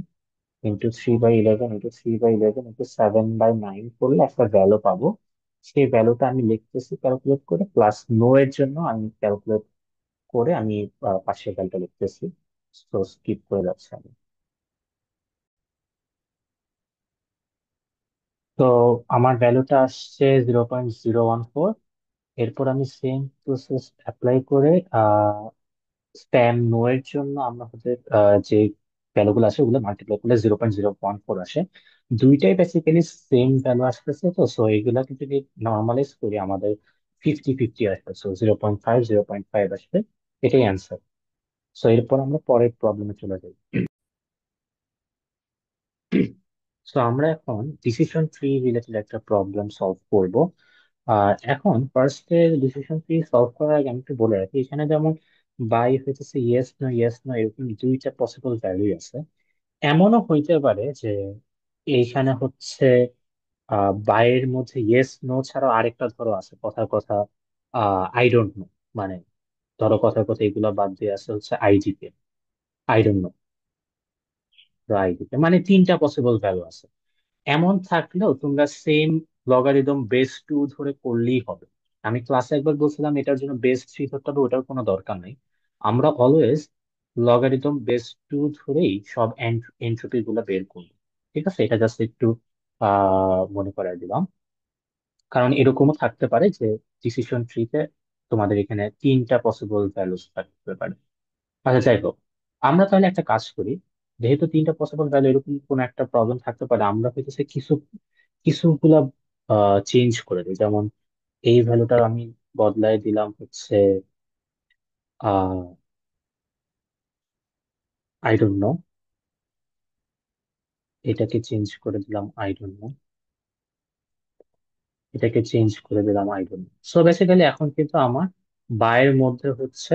ইন্টু 3/11 ইন্টু 3/11 ইন্টু 7/9 করলে একটা ভ্যালু পাবো। সেই ভ্যালুটা আমি লিখতেছি ক্যালকুলেট করে, প্লাস নো এর জন্য আমি ক্যালকুলেট করে আমি পাশের ভ্যালুটা লিখতেছি। তো স্কিপ করে যাচ্ছে আমি। তো আমার ভ্যালুটা আসছে 0.014। এরপর আমি সেম প্রসেস অ্যাপ্লাই করে স্প্যাম নো এর জন্য আমরা হচ্ছে যে ভ্যালুগুলো আছে ওগুলো মাল্টিপ্লাই করলে 0.014 আসে। দুইটাই বেসিক্যালি সেম ভ্যালু আসতেছে, তো সো এগুলাকে যদি নর্মালাইজ করি আমাদের 50-50 আসবে। সো 0.5, 0.5 আসবে, এটাই অ্যান্সার। সো এরপর আমরা পরের প্রবলেমে চলে যাই। সো আমরা এখন ডিসিশন ট্রি রিলেটেড একটা প্রবলেম সলভ করব। আর এখন ফার্স্টে ডিসিশন ট্রি সলভ করার আগে আমি একটু বলে রাখি, এখানে যেমন বাই হইতেছে ইয়েস নো এরকম দুইটা পসিবল ভ্যালু আছে। এমনও হইতে পারে যে এইখানে হচ্ছে বাইয়ের মধ্যে ইয়েস নো ছাড়াও আরেকটা ধরো আছে কথার কথা আই ডোন্ট নো, মানে ধরো কথার কথা এগুলা বাদ দিয়ে আছে হচ্ছে আইডিতে, আই ডোন্ট নো, আইডিতে মানে তিনটা পসিবল ভ্যালু আছে। এমন থাকলেও তোমরা সেম লগারিদম বেস 2 ধরে করলেই হবে। আমি ক্লাসে একবার বলছিলাম এটার জন্য বেস 3 ধরতে হবে, ওটার কোনো দরকার নাই। আমরা অলওয়েজ লগারিদম বেস 2 ধরেই সব এন্ট্রপি গুলা বের করবো। ঠিক আছে, এটা জাস্ট একটু মনে করাই দিলাম, কারণ এরকমও থাকতে পারে যে ডিসিশন ট্রিতে তোমাদের এখানে তিনটা পসিবল ভ্যালুস থাকতে পারে। আচ্ছা যাই হোক, আমরা তাহলে একটা কাজ করি। যেহেতু তিনটা পসিবল ভ্যালু, এরকম কোন একটা প্রবলেম থাকতে পারে, আমরা হইতেছে কিছুগুলা চেঞ্জ করে দিই। যেমন এই ভ্যালুটা আমি বদলায় দিলাম হচ্ছে আহ আই ডোন্ট নো, এটাকে চেঞ্জ করে দিলাম আই ডোন্ট নো, এটাকে চেঞ্জ করে দিলাম I don't no. So basically এখন কিন্তু আমার বায়ের মধ্যে হচ্ছে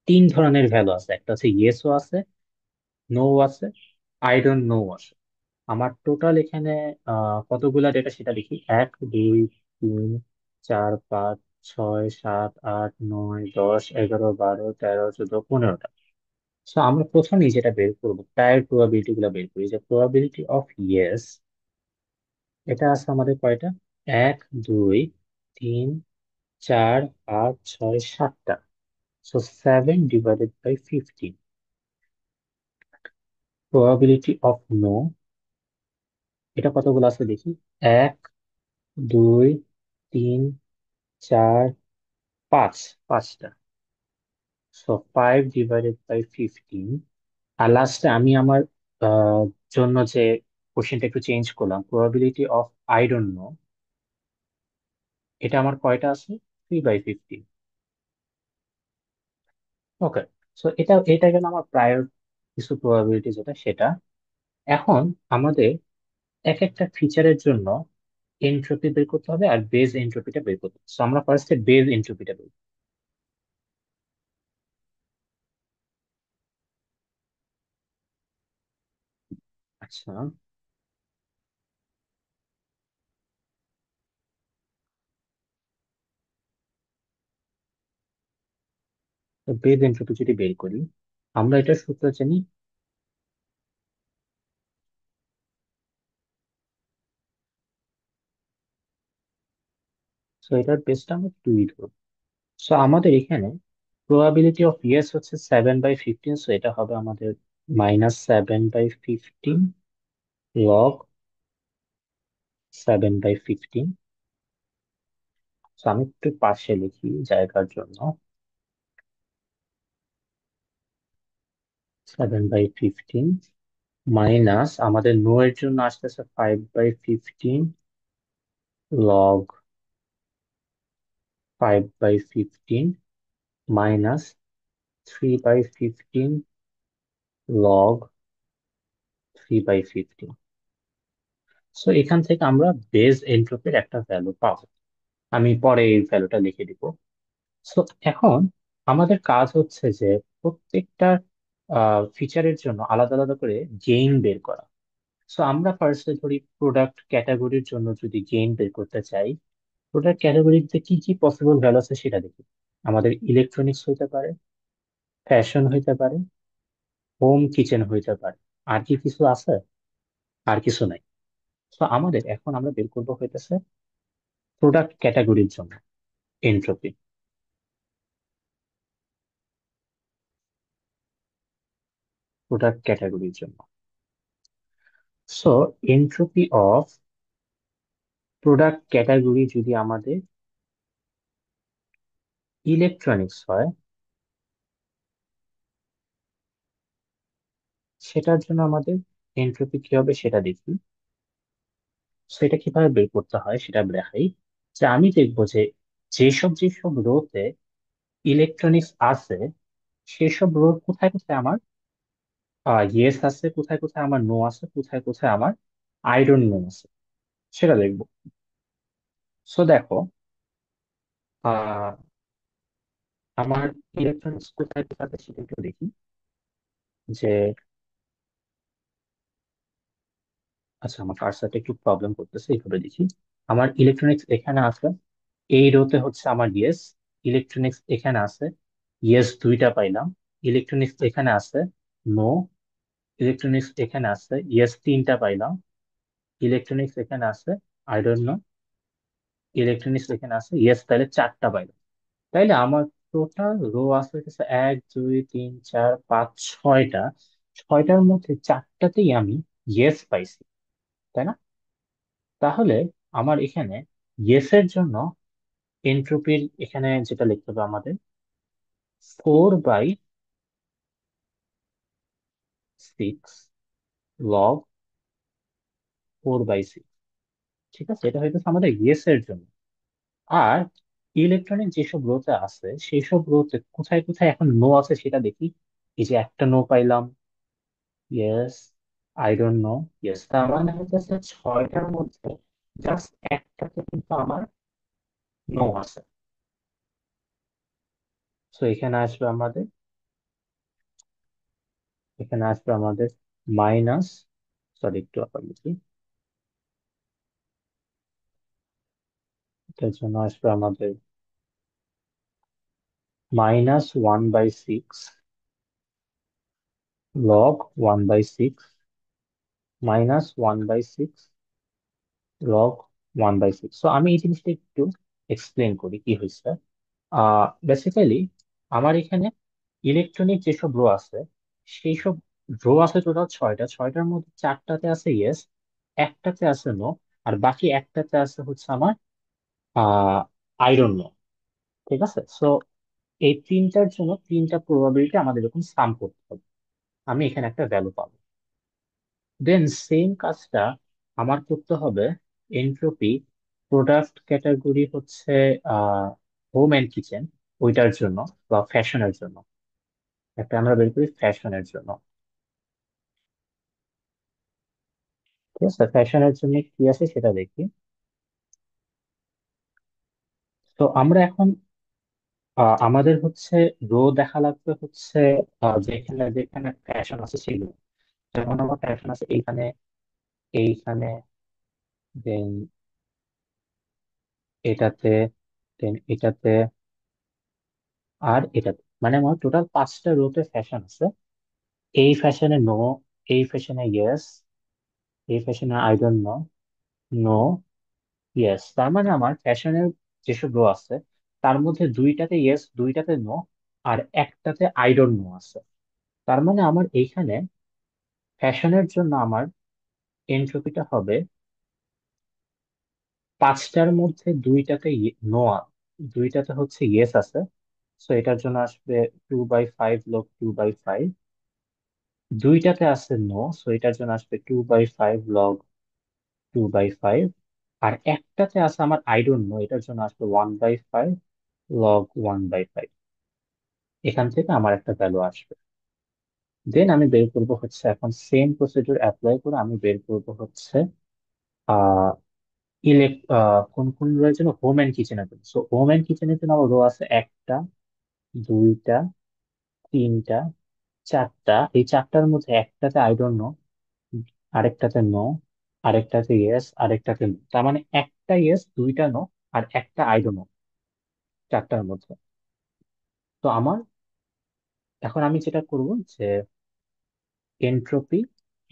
তিন ধরনের ভ্যালু আছে, একটা হচ্ছে ইয়েসও আছে, নো আছে, আই ডোন্ট নো আছে। আমার টোটাল এখানে কতগুলা ডেটা সেটা দেখি, 1 2 3 4 5 6 7 8 9 10 11 12 13 14 15টা। সো আমরা প্রথমেই যেটা বের করবো, প্রায়ের প্রবাবিলিটি গুলা বের করি, যে প্রবাবিলিটি অফ ইয়েস, এটা আছে আমাদের কয়টা, 1 2 3 4 5 6 7টা। সো 7 ÷ 15। প্রবাবিলিটি অফ নো, এটা কতগুলো আছে দেখি, 1 2 3 4 5, 5টা। সো 5 ÷ 15। আর লাস্টে আমি আমার আহ, জন্য যে কোশ্চেনটা একটু চেঞ্জ করলাম, probability of I don't no, এটা আমার কয়টা আছে, 3/15। ওকে। সো এটা এটা গেল আমার প্রায়র কিছু প্রবাবিলিটি যেটা সেটা। এখন আমাদের এক একটা ফিচারের জন্য এনট্রপি বের করতে হবে আর বেজ এনট্রপিটা বের করতে হবে। সো আমরা ফার্স্টে বেজ এনট্রপিটা বের করব। আচ্ছা, তো বেজ এনট্রপি যদি বের করি, আমরা এটা সূত্র জানি। সো এটার বেসটা আমরা 2 ধরবো। সো আমাদের এখানে প্রবাবিলিটি অফ ইয়েস হচ্ছে 7/15, সো এটা হবে আমাদের -7/15 লগ 7/15। সো আমি একটু পাশে লিখি জায়গার জন্য, 7/15 মাইনাস আমাদের নো এর জন্য আসতেছে 5/15 লগ 5/15 মাইনাস 3/15 লগ 3/15। সো এখান থেকে আমরা বেজ এন্ট্রপির একটা ভ্যালু পাবো। আমি পরে এই ভ্যালুটা লিখে দিব। সো এখন আমাদের কাজ হচ্ছে যে প্রত্যেকটা ফিচারের জন্য আলাদা আলাদা করে গেইন বের করা। সো আমরা ফার্স্টে ধরি প্রোডাক্ট ক্যাটাগরির জন্য যদি গেইন বের করতে চাই, প্রোডাক্ট ক্যাটাগরিতে কি কি পসিবল ভ্যালু আছে সেটা দেখি। আমাদের ইলেকট্রনিক্স হইতে পারে, ফ্যাশন হইতে পারে, হোম কিচেন হইতে পারে। আর কি কিছু আছে? আর কিছু নাই। তো আমাদের এখন আমরা বের করবো হইতেছে প্রোডাক্ট ক্যাটাগরির জন্য এন্ট্রপি, প্রোডাক্ট ক্যাটাগরির জন্য। So entropy of product category যদি আমাদের ইলেকট্রনিক্স হয়, সেটার জন্য আমাদের এন্ট্রপি কি হবে সেটা দেখি। সেটা কিভাবে বের করতে হয় সেটা দেখাই। যে আমি দেখবো যে যেসব রোতে ইলেকট্রনিক্স আছে, সেসব রো কোথায় কোথায় আমার ইয়েস আছে, কোথায় কোথায় আমার নো আছে, কোথায় কোথায় আমার আই ডোন্ট নো আছে, সেটা দেখবো। সো দেখো, আহ আমার ইলেকট্রনিক্স কোথায় কোথায় আছে সেটা একটু দেখি। যে আচ্ছা, আমার কার্সারটা একটু প্রবলেম করতেছে, এইভাবে দেখি। আমার ইলেকট্রনিক্স এখানে আছে, এই রোতে হচ্ছে আমার ইয়েস। ইলেকট্রনিক্স এখানে আছে, ইয়েস দুইটা পাইলাম। ইলেকট্রনিক্স এখানে আছে, নো। ইলেকট্রনিক্স এখানে আছে, ইয়েস তিনটা পাইলাম। ইলেকট্রনিক্স এখানে আছে, আই ডোন্ট নো। ইলেকট্রনিক্স এখানে আছে, ইয়েস তাহলে চারটা পাইলাম। তাইলে আমার টোটাল রো আছে হচ্ছে 1 2 3 4 5 6টা। ছয়টার মধ্যে চারটাতেই আমি ইয়েস পাইছি, তাই না? তাহলে আমার এখানে ইয়েস এর জন্য এন্ট্রপির এখানে যেটা লিখতে হবে আমাদের, 4/15 সিক্স লগ 4/6। ঠিক আছে, এটা হইতেছে আমাদের ইয়েস এর জন্য। আর ইলেকট্রনিক যেসব রোতে আছে সেই সব রোতে কোথায় কোথায় এখন নো আছে সেটা দেখি। এই যে একটা নো পাইলাম, yes, I don't no, yes. তার মানে হচ্ছে ছয়টার মধ্যে জাস্ট একটাতে কিন্তু আমার নো আছে। তো এখানে আসবে আমাদের মাইনাস, সরি একটু আবার লিখি, এটার জন্য আসবে আমাদের -1/6 লগ 1/6 -1/6 লগ 1/6। তো আমি এই জিনিসটা একটু এক্সপ্লেন করি কি হয়েছে। বেসিক্যালি আমার এখানে ইলেকট্রনিক যেসব রো আছে সেই সব রো আছে টোটাল ছয়টা, ছয়টার মধ্যে চারটাতে আছে ইয়েস, একটাতে আছে নো, আর বাকি একটাতে আছে হচ্ছে আমার আই ডোন্ট নো। ঠিক আছে, সো এই তিনটার জন্য তিনটা প্রবাবিলিটি আমাদের এরকম সাম করতে হবে, আমি এখানে একটা ভ্যালু পাবো। দেন সেম কাজটা আমার করতে হবে এনট্রপি প্রোডাক্ট ক্যাটাগরি হচ্ছে হোম এন্ড কিচেন, ওইটার জন্য বা ফ্যাশনের জন্য। একটা আমরা বের করি ফ্যাশনের জন্য। ঠিক আছে, ফ্যাশনের জন্য কি আছে সেটা দেখি। তো আমরা এখন আমাদের হচ্ছে রো দেখা লাগবে হচ্ছে যেখানে যেখানে ফ্যাশন আছে সেগুলো। যেমন আমার ফ্যাশন আছে এইখানে, এইখানে, দেন এটাতে, দেন এটাতে, আর এটাতে, মানে আমার টোটাল পাঁচটা রোতে ফ্যাশন আছে। এই ফ্যাশনে নো, এই ফ্যাশনে ইয়েস, এই ফ্যাশনে I don't know, no, yes. তার মানে আমার ফ্যাশনের যেসব রো আছে তার মধ্যে দুইটাতে ইয়েস, দুইটাতে নো, আর একটাতে আই ডোন্ট নো আছে। তার মানে আমার এইখানে ফ্যাশনের জন্য আমার এনট্রপিটা হবে পাঁচটার মধ্যে দুইটাতে নো, দুইটাতে হচ্ছে ইয়েস আছে। সো এটার জন্য আসবে 2/5 লগ 2/5। দুইটাতে আছে নো, সো এটার জন্য আসবে 2/5 লগ 2/5। আর একটাতে আছে আমার আই ডোন্ট নো, এটার জন্য আসবে 1/5 লগ 1/5। এখান থেকে আমার একটা ভ্যালু আসবে। দেন আমি বের করব হচ্ছে, এখন সেম প্রসিডিউর অ্যাপ্লাই করে আমি বের করব হচ্ছে আহ কোন কোন রোয়ের জন্য, হোম এন্ড কিচেনের জন্য। সো হোম এন্ড কিচেনের জন্য আমার রো আছে একটা, দুইটা, তিনটা, চারটা। এই চারটার মধ্যে একটাতে আই ডোন্ট নো, আরেকটাতে নো, আরেকটাতে ইয়েস, আরেকটাতে নো। তার মানে একটা ইয়েস, দুইটা নো, আর একটা আই ডোন্ট নো চারটার মধ্যে। তো আমার এখন আমি যেটা করব যে এনট্রপি,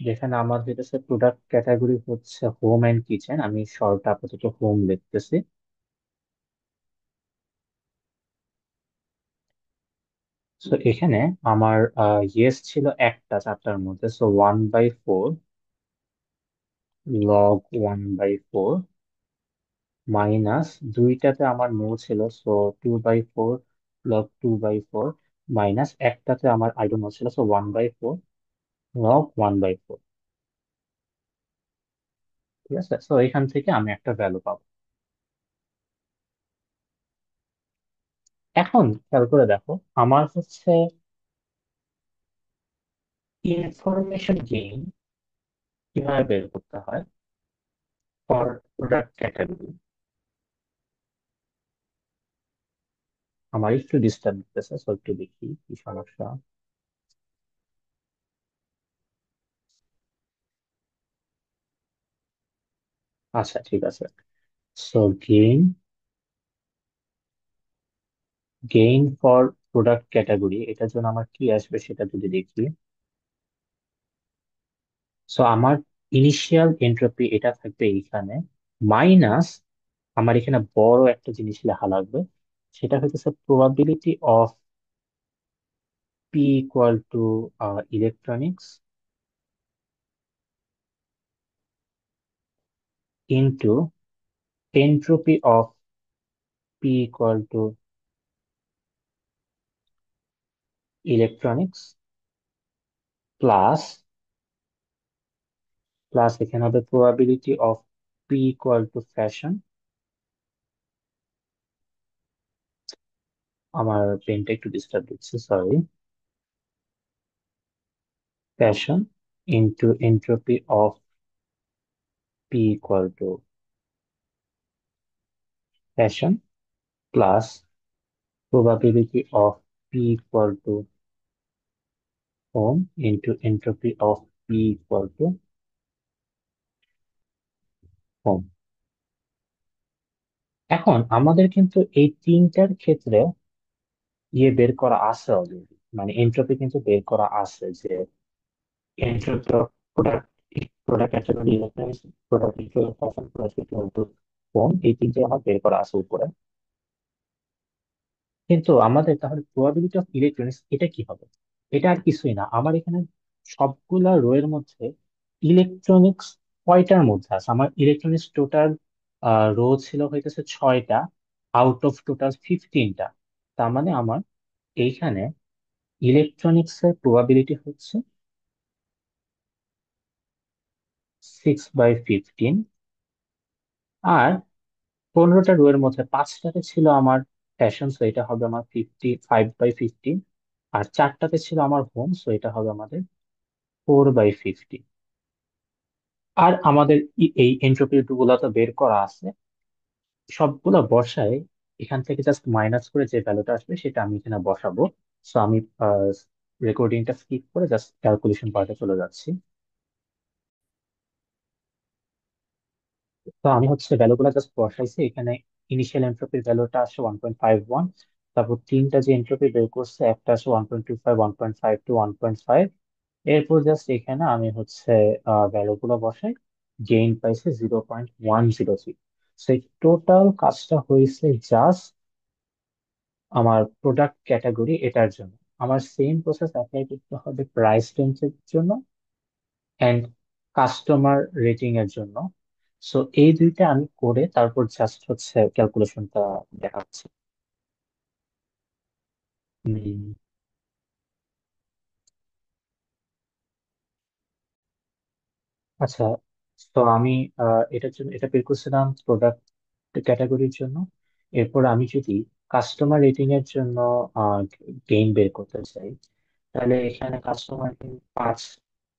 যেখানে আমার হইতেছে প্রোডাক্ট ক্যাটাগরি হচ্ছে হোম এন্ড কিচেন, আমি শর্ট আপাতত হোম লিখতেছি। সো এখানে আমার ইয়েস ছিল একটা চারটার মধ্যে, সো 1/4 লগ 1/4 মাইনাস, দুইটাতে আমার নো ছিল, সো 2/4 লগ 2/4 মাইনাস, একটাতে আমার আই ডোন্ট নো ছিল, সো 1/4 লগ 1/4। ঠিক আছে, সো এখান থেকে আমি একটা ভ্যালু পাবো। এখন খেয়াল করে দেখো, আমার হচ্ছে ইনফরমেশন গেইন কিভাবে বের করতে হয় ফর প্রোডাক্ট ক্যাটাগরি। আমার একটু ডিস্টার্ব দিতেছে, সো একটু দেখি কি সমস্যা। আচ্ছা ঠিক আছে। So gain for product category, এটার জন্য আমার কি আসবে সেটা যদি দেখি। সো আমার ইনিশিয়াল এন্ট্রপি এটা থাকবে এইখানে, মাইনাস আমার এখানে বড় একটা জিনিস লেখা লাগবে, সেটা হচ্ছে probability of P equal to electronics into entropy of P equal to electronics plus এখানে হবে probability of P equal to fashion, আমার পেনটা একটু ডিস্টার্ব দিচ্ছে, sorry, fashion into entropy of P equal to fashion plus probability of P equal to ohm into entropy of P equal to ohm। এখন আমাদের কিন্তু এই তিনটার ক্ষেত্রে বের করা আছে অলরেডি, মানে এন্ট্রপি কিন্তু বের করা আছে, যে entropy of product category electronics, product equal fashion, product equal to ohm, এই তিনটে আমার বের করা আছে উপরে। কিন্তু আমাদের তাহলে প্রবাবিলিটি অফ ইলেকট্রনিক্স এটা কি হবে? এটা আর কিছুই না, আমার এখানে সবগুলা রো এর মধ্যে ইলেকট্রনিক্স কয়টার মধ্যে আছে, আমার ইলেকট্রনিক্স টোটাল রো ছিল হইতেছে 6টা আউট অফ টোটাল 15টা। তার মানে আমার এইখানে ইলেকট্রনিক্স এর প্রবাবিলিটি হচ্ছে 6/15। আর 15টা রো এর মধ্যে 5টাতে ছিল আমার ফ্যাশন, সো এটা হবে আমার 5/15। আর 4টাতে ছিল আমার হোম, সো এটা হবে আমাদের 4/50। আর আমাদের এই এন্ট্রপি গুলো তো বের করা আছে, সবগুলো বসায় এখান থেকে জাস্ট মাইনাস করে যে ভ্যালুটা আসবে সেটা আমি এখানে বসাবো। সো আমি রেকর্ডিংটা স্কিপ করে জাস্ট ক্যালকুলেশন পার্টে চলে যাচ্ছি। তো আমি হচ্ছে ভ্যালুগুলো জাস্ট বসাইছি এখানে। ইনিশিয়াল এন্ট্রপির ভ্যালুটা আসে 1.51, তারপর তিনটা যে এন্ট্রপি বের করছে একটা আসে 1.25, 1.52, 1.5। এরপর জাস্ট এখানে আমি হচ্ছে ভ্যালুগুলো বসাই, গেইন পাইছে 0.103। সেই টোটাল কাজটা হয়েছে জাস্ট আমার প্রোডাক্ট ক্যাটাগরি এটার জন্য। আমার সেম প্রসেস অ্যাপ্লাই করতে হবে প্রাইস রেঞ্জের জন্য এন্ড কাস্টমার রেটিং এর জন্য। সো এই দুইটা আমি করে তারপর জাস্ট হচ্ছে ক্যালকুলেশনটা দেখাচ্ছি। উম, আচ্ছা, তো আমি এটার জন্য এটা বের করছিলাম প্রোডাক্ট ক্যাটাগরির জন্য। এরপর আমি যদি কাস্টমার রেটিং এর জন্য গেইন বের করতে চাই, তাহলে এখানে কাস্টমার রেটিং 5,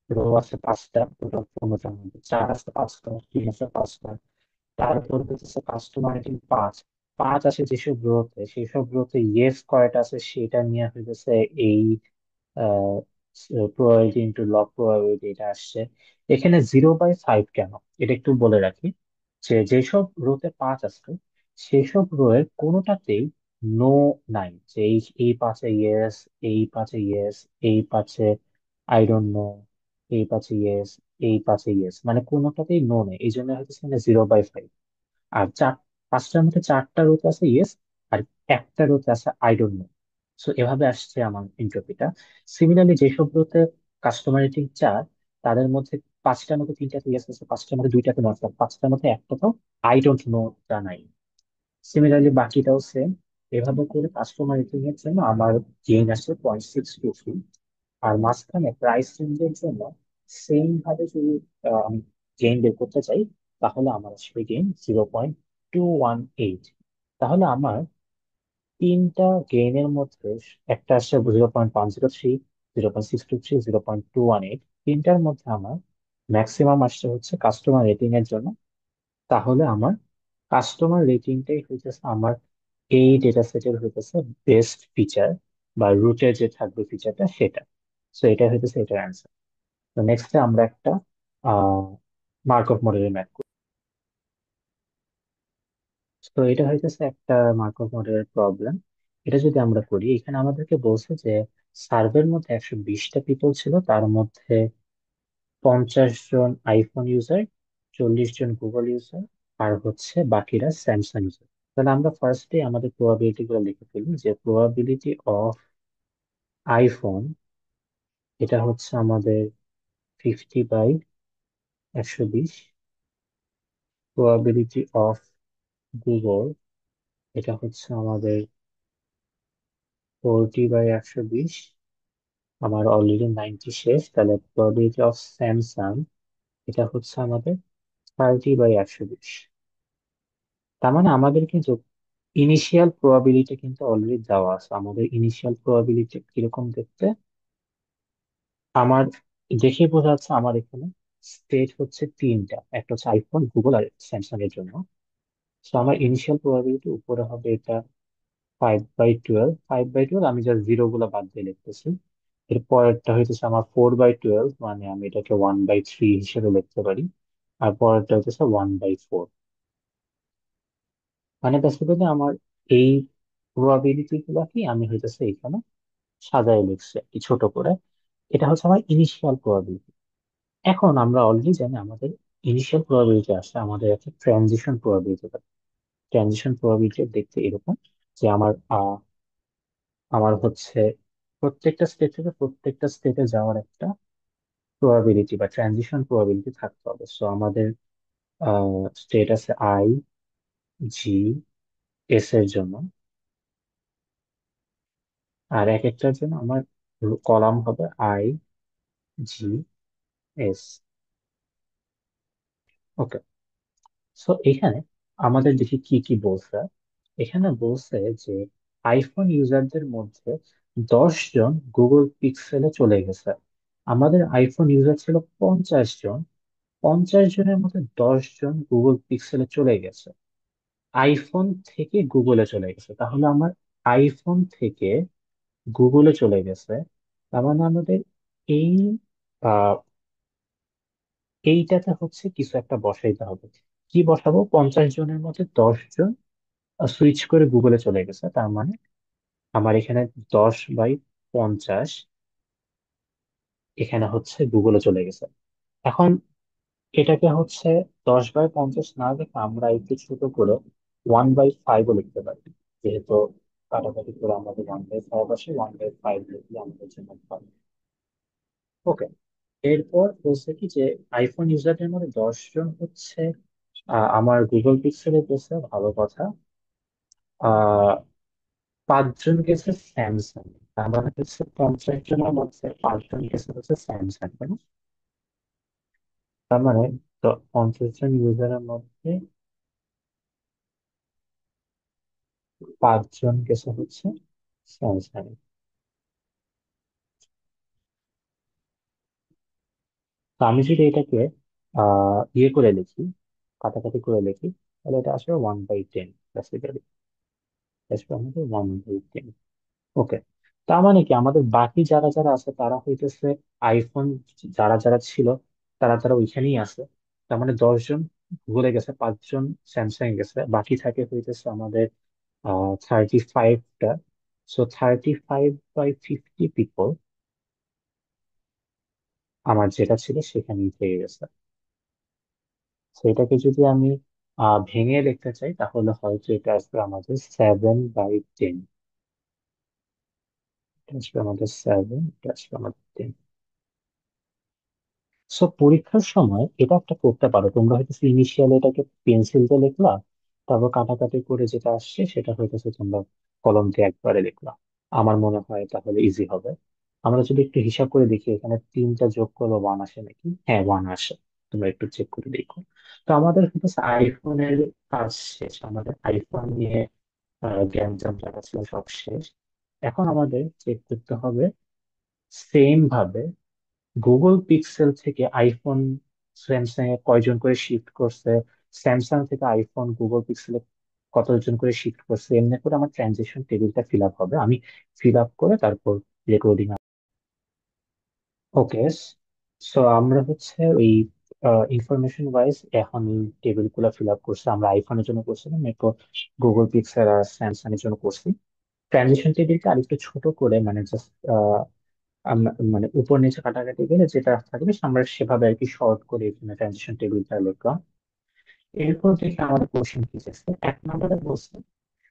রো আছে 5টা, টোটাল 15টার মধ্যে 4 আছে 5টা, 3 আছে 5টা। তারপর হচ্ছে কাস্টমার রেটিং 5, 5 আছে যেসব গ্রোথে, সেই সব গ্রোথে ইয়েস কয়টা আছে সেটা নিয়ে হইতেছে এই প্রবাবিলিটি ইন্টু লগ প্রবাবিলিটি এটা আসছে। এখানে 0/5 কেন এটা একটু বলে রাখি, যে যেসব রোতে 5 আছে সেসব রো এর কোনোটাতেই নো নাই, যে এই 5-এ ইয়েস, এই 5-এ ইয়েস, এই 5-এ আই ডোন্ট নো, এই 5-এ ইয়েস, এই 5-এ ইয়েস, মানে কোনোটাতেই নো নেই, এই জন্য হচ্ছে 0/5। আর 5টার মধ্যে 4টা রোতে আছে ইয়েস, আর একটা রোতে আছে আই ডোন্ট নো। সো এভাবে আসছে আমার এন্ট্রপিটা। সিমিলারলি যেসব রোতে কাস্টমার রেটিং 4, তাদের মধ্যে 5টার মধ্যে 3টাতে ইয়েস আছে, 5টার মধ্যে 2টাতে নট, 5টার মধ্যে একটাতেও আই ডোন্ট নো টা নাই। সিমিলারলি বাকিটাও সেম। এভাবে করে কাস্টমার রেটিং এর জন্য আমার গেইন আসছে 0.623। আর মাঝখানে প্রাইস রেঞ্জের জন্য সেম ভাবে যদি আমি গেইন বের করতে চাই, তাহলে আমার আসবে গেইন 0.218। তাহলে আমার তিনটা গেইনের মধ্যে একটা আসছে 0.103, 0.623, 0.218, তিনটার মধ্যে আমার ম্যাক্সিমাম আসছে হচ্ছে কাস্টমার রেটিং এর জন্য। তাহলে আমার কাস্টমার রেটিংটাই হইতেছে আমার এই ডেটা সেটের হইতেছে বেস্ট ফিচার, বা রুটে যে থাকবে ফিচারটা সেটা। সো এটা হইতেছে এটার অ্যান্সার। তো নেক্সটে আমরা একটা আহ মার্কভ মডেলের ম্যাথ করি। তো এটা হইতেছে একটা মার্কভ মডেলের প্রবলেম। এটা যদি আমরা করি, এখানে আমাদেরকে বলছে যে সার্ভের মধ্যে 120টা পিপল ছিল, তার মধ্যে 50 জন আইফোন ইউজার, 40 জন গুগল ইউজার, আর হচ্ছে বাকিরা স্যামসাং ইউজার। তাহলে আমরা ফার্স্টে আমাদের প্রবাবিলিটি গুলো লিখে ফেলি, যে প্রবাবিলিটি অফ আইফোন এটা হচ্ছে আমাদের 50/120। প্রবাবিলিটি অফ গুগল এটা হচ্ছে আমাদের 40/120। আমার অলরেডি 90 শেষ, তাহলে প্রবাবিলিটি অফ স্যামসাং এটা হচ্ছে আমাদের 30/120। তার মানে আমাদের কিন্তু ইনিশিয়াল প্রবাবিলিটি কিন্তু অলরেডি দেওয়া আছে। আমাদের ইনিশিয়াল প্রবাবিলিটি কিরকম দেখতে, আমার দেখে বোঝা যাচ্ছে আমার এখানে স্টেট হচ্ছে তিনটা, একটা হচ্ছে আইফোন, গুগল আর স্যামসাং এর জন্য। তো আমার ইনিশিয়াল প্রবাবিলিটি উপরে হবে এটা 5/12। 5/12 আমি জাস্ট জিরো গুলো বাদ দিয়ে লিখতেছি। এর পরেরটা হইতেছে আমার 4/12, মানে আমি এটাকে 1/3 হিসেবে লিখতে পারি। আর পরেরটা হইতেছে 1/4। মানে বেসিক্যালি আমার এই প্রবাবিলিটি গুলা কি আমি হইতেছে এখানে সাজায় লিখছি আর কি ছোট করে। এটা হচ্ছে আমার ইনিশিয়াল প্রবাবিলিটি। এখন আমরা অলরেডি জানি আমাদের ইনিশিয়াল প্রবাবিলিটি আছে, আমাদের একটা ট্রানজিশন প্রবাবিলিটি। ট্রানজিশন প্রবাবিলিটি দেখতে এরকম যে আমার হচ্ছে প্রত্যেকটা স্টেট থেকে প্রত্যেকটা স্টেটে যাওয়ার একটা প্রবাবিলিটি বা ট্রানজিশন প্রবাবিলিটি থাকতে হবে। সো আমাদের স্টেট আছে আই, জি, এস এর জন্য। আর এক একটার জন্য আমার কলাম হবে I, G, S. Okay. So এখানে আমাদের দেখি কি কি বলছে। এখানে বলছে যে আইফোন ইউজারদের মধ্যে 10 জন গুগল পিক্সেলে চলে গেছে। আমাদের আইফোন ইউজার ছিল 50 জন। 50 জনের মধ্যে 10 জন গুগল পিক্সেলে চলে গেছে, আইফোন থেকে গুগলে চলে গেছে। তাহলে আমার আইফোন থেকে গুগলে চলে গেছে। তার মানে আমাদের এই আহ এইটাতে হচ্ছে কিছু একটা বসাইতে হবে। কি বসাবো? 50 জনের মধ্যে 10 জন সুইচ করে গুগলে চলে গেছে, তার মানে আমার এখানে 10/50 এখানে হচ্ছে গুগলে চলে গেছে। এখন এটাকে হচ্ছে 10/50 না দেখে আমরা একটু ছোট করে 1/5ও লিখতে পারি। যেহেতু কাটাকাটি করে আমাদের 1/5 আসে, 1/5 লিখলে আমাদের জন্য ভালো। ওকে। এরপর বলছে কি যে আইফোন ইউজারদের মধ্যে 10 জন হচ্ছে আমার গুগল পিক্সেলে গেছে, ভালো কথা। 5 জন গেছে স্যামসাং। তার মানে হচ্ছে 50 জনের মধ্যে 5 জন গেছে হচ্ছে স্যামসাং, তাই না? তার মানে তো 50 জন ইউজারের মধ্যে 5 জন গেছে হচ্ছে স্যামসাং। তো আমি যদি এটাকে ইয়ে করে লিখি, কাটাকাটি করে লিখি, তাহলে এটা আসবে 1/10 বেসিক্যালি। আসবে আমাদের 1/10। ওকে। তার মানে কি আমাদের বাকি যারা যারা আছে তারা হইতেছে আইফোন, যারা যারা ছিল তারা তারা ওইখানেই আছে। তার মানে 10 জন ভুলে গেছে, 5 জন স্যামসাং গেছে, বাকি থাকে হইতেছে আমাদের 35টা। সো 35/50 পিপল আমার যেটা ছিল সেখানেই থেকে গেছে। সেটাকে যদি আমি ভেঙে লিখতে চাই তাহলে হয়তো এটা আসবে আমাদের 7/10। এটা আসবে আমাদের 7, এটা আসবে আমাদের 10। সো পরীক্ষার সময় এটা একটা করতে পারো তোমরা, হয়তো ইনিশিয়ালি এটাকে পেন্সিল দিয়ে লিখলা, তারপর কাটাকাটি করে যেটা আসছে সেটা হইতেছে তোমরা কলম দিয়ে একবারে লিখলা। আমার মনে হয় তাহলে ইজি হবে। আমরা যদি একটু হিসাব করে দেখি এখানে তিনটা যোগ করলে 1 আসে নাকি? হ্যাঁ, 1 আসে। তোমরা একটু চেক করে দেখো। তো আমাদের হচ্ছে আইফোনের কাজ শেষ, আমাদের আইফোন নিয়ে জ্ঞানজাম যারা ছিল সব শেষ। এখন আমাদের চেক করতে হবে সেম ভাবে গুগল পিক্সেল থেকে আইফোন স্যামসাং এ কয়জন করে শিফট করছে, স্যামসাং থেকে আইফোন গুগল পিক্সেলে কতজন করে শিফট করছে, এমনি করে আমার ট্রানজেকশন টেবিলটা ফিল আপ হবে। আমি ফিল আপ করে তারপর রেকর্ডিং। ওকে। সো আমরা হচ্ছে ওই ইনফরমেশন ওয়াইজ এখন এই টেবিল গুলো ফিল আপ করছি। আমরা আইফোনের জন্য করছিলাম, এরপর গুগল পিক্সেল আর স্যামসাং এর জন্য করছি। ট্রানজিশন টেবিলটা আরেকটু ছোট করে, মানে জাস্ট মানে উপর নিচে কাটাকাটি গেলে যেটা থাকবে আমরা সেভাবে আর কি শর্ট করে এখানে ট্রানজিশন টেবিলটা লিখলাম। এরপর দেখি আমাদের কোশ্চেন কি আছে। 1 নম্বরে বলছে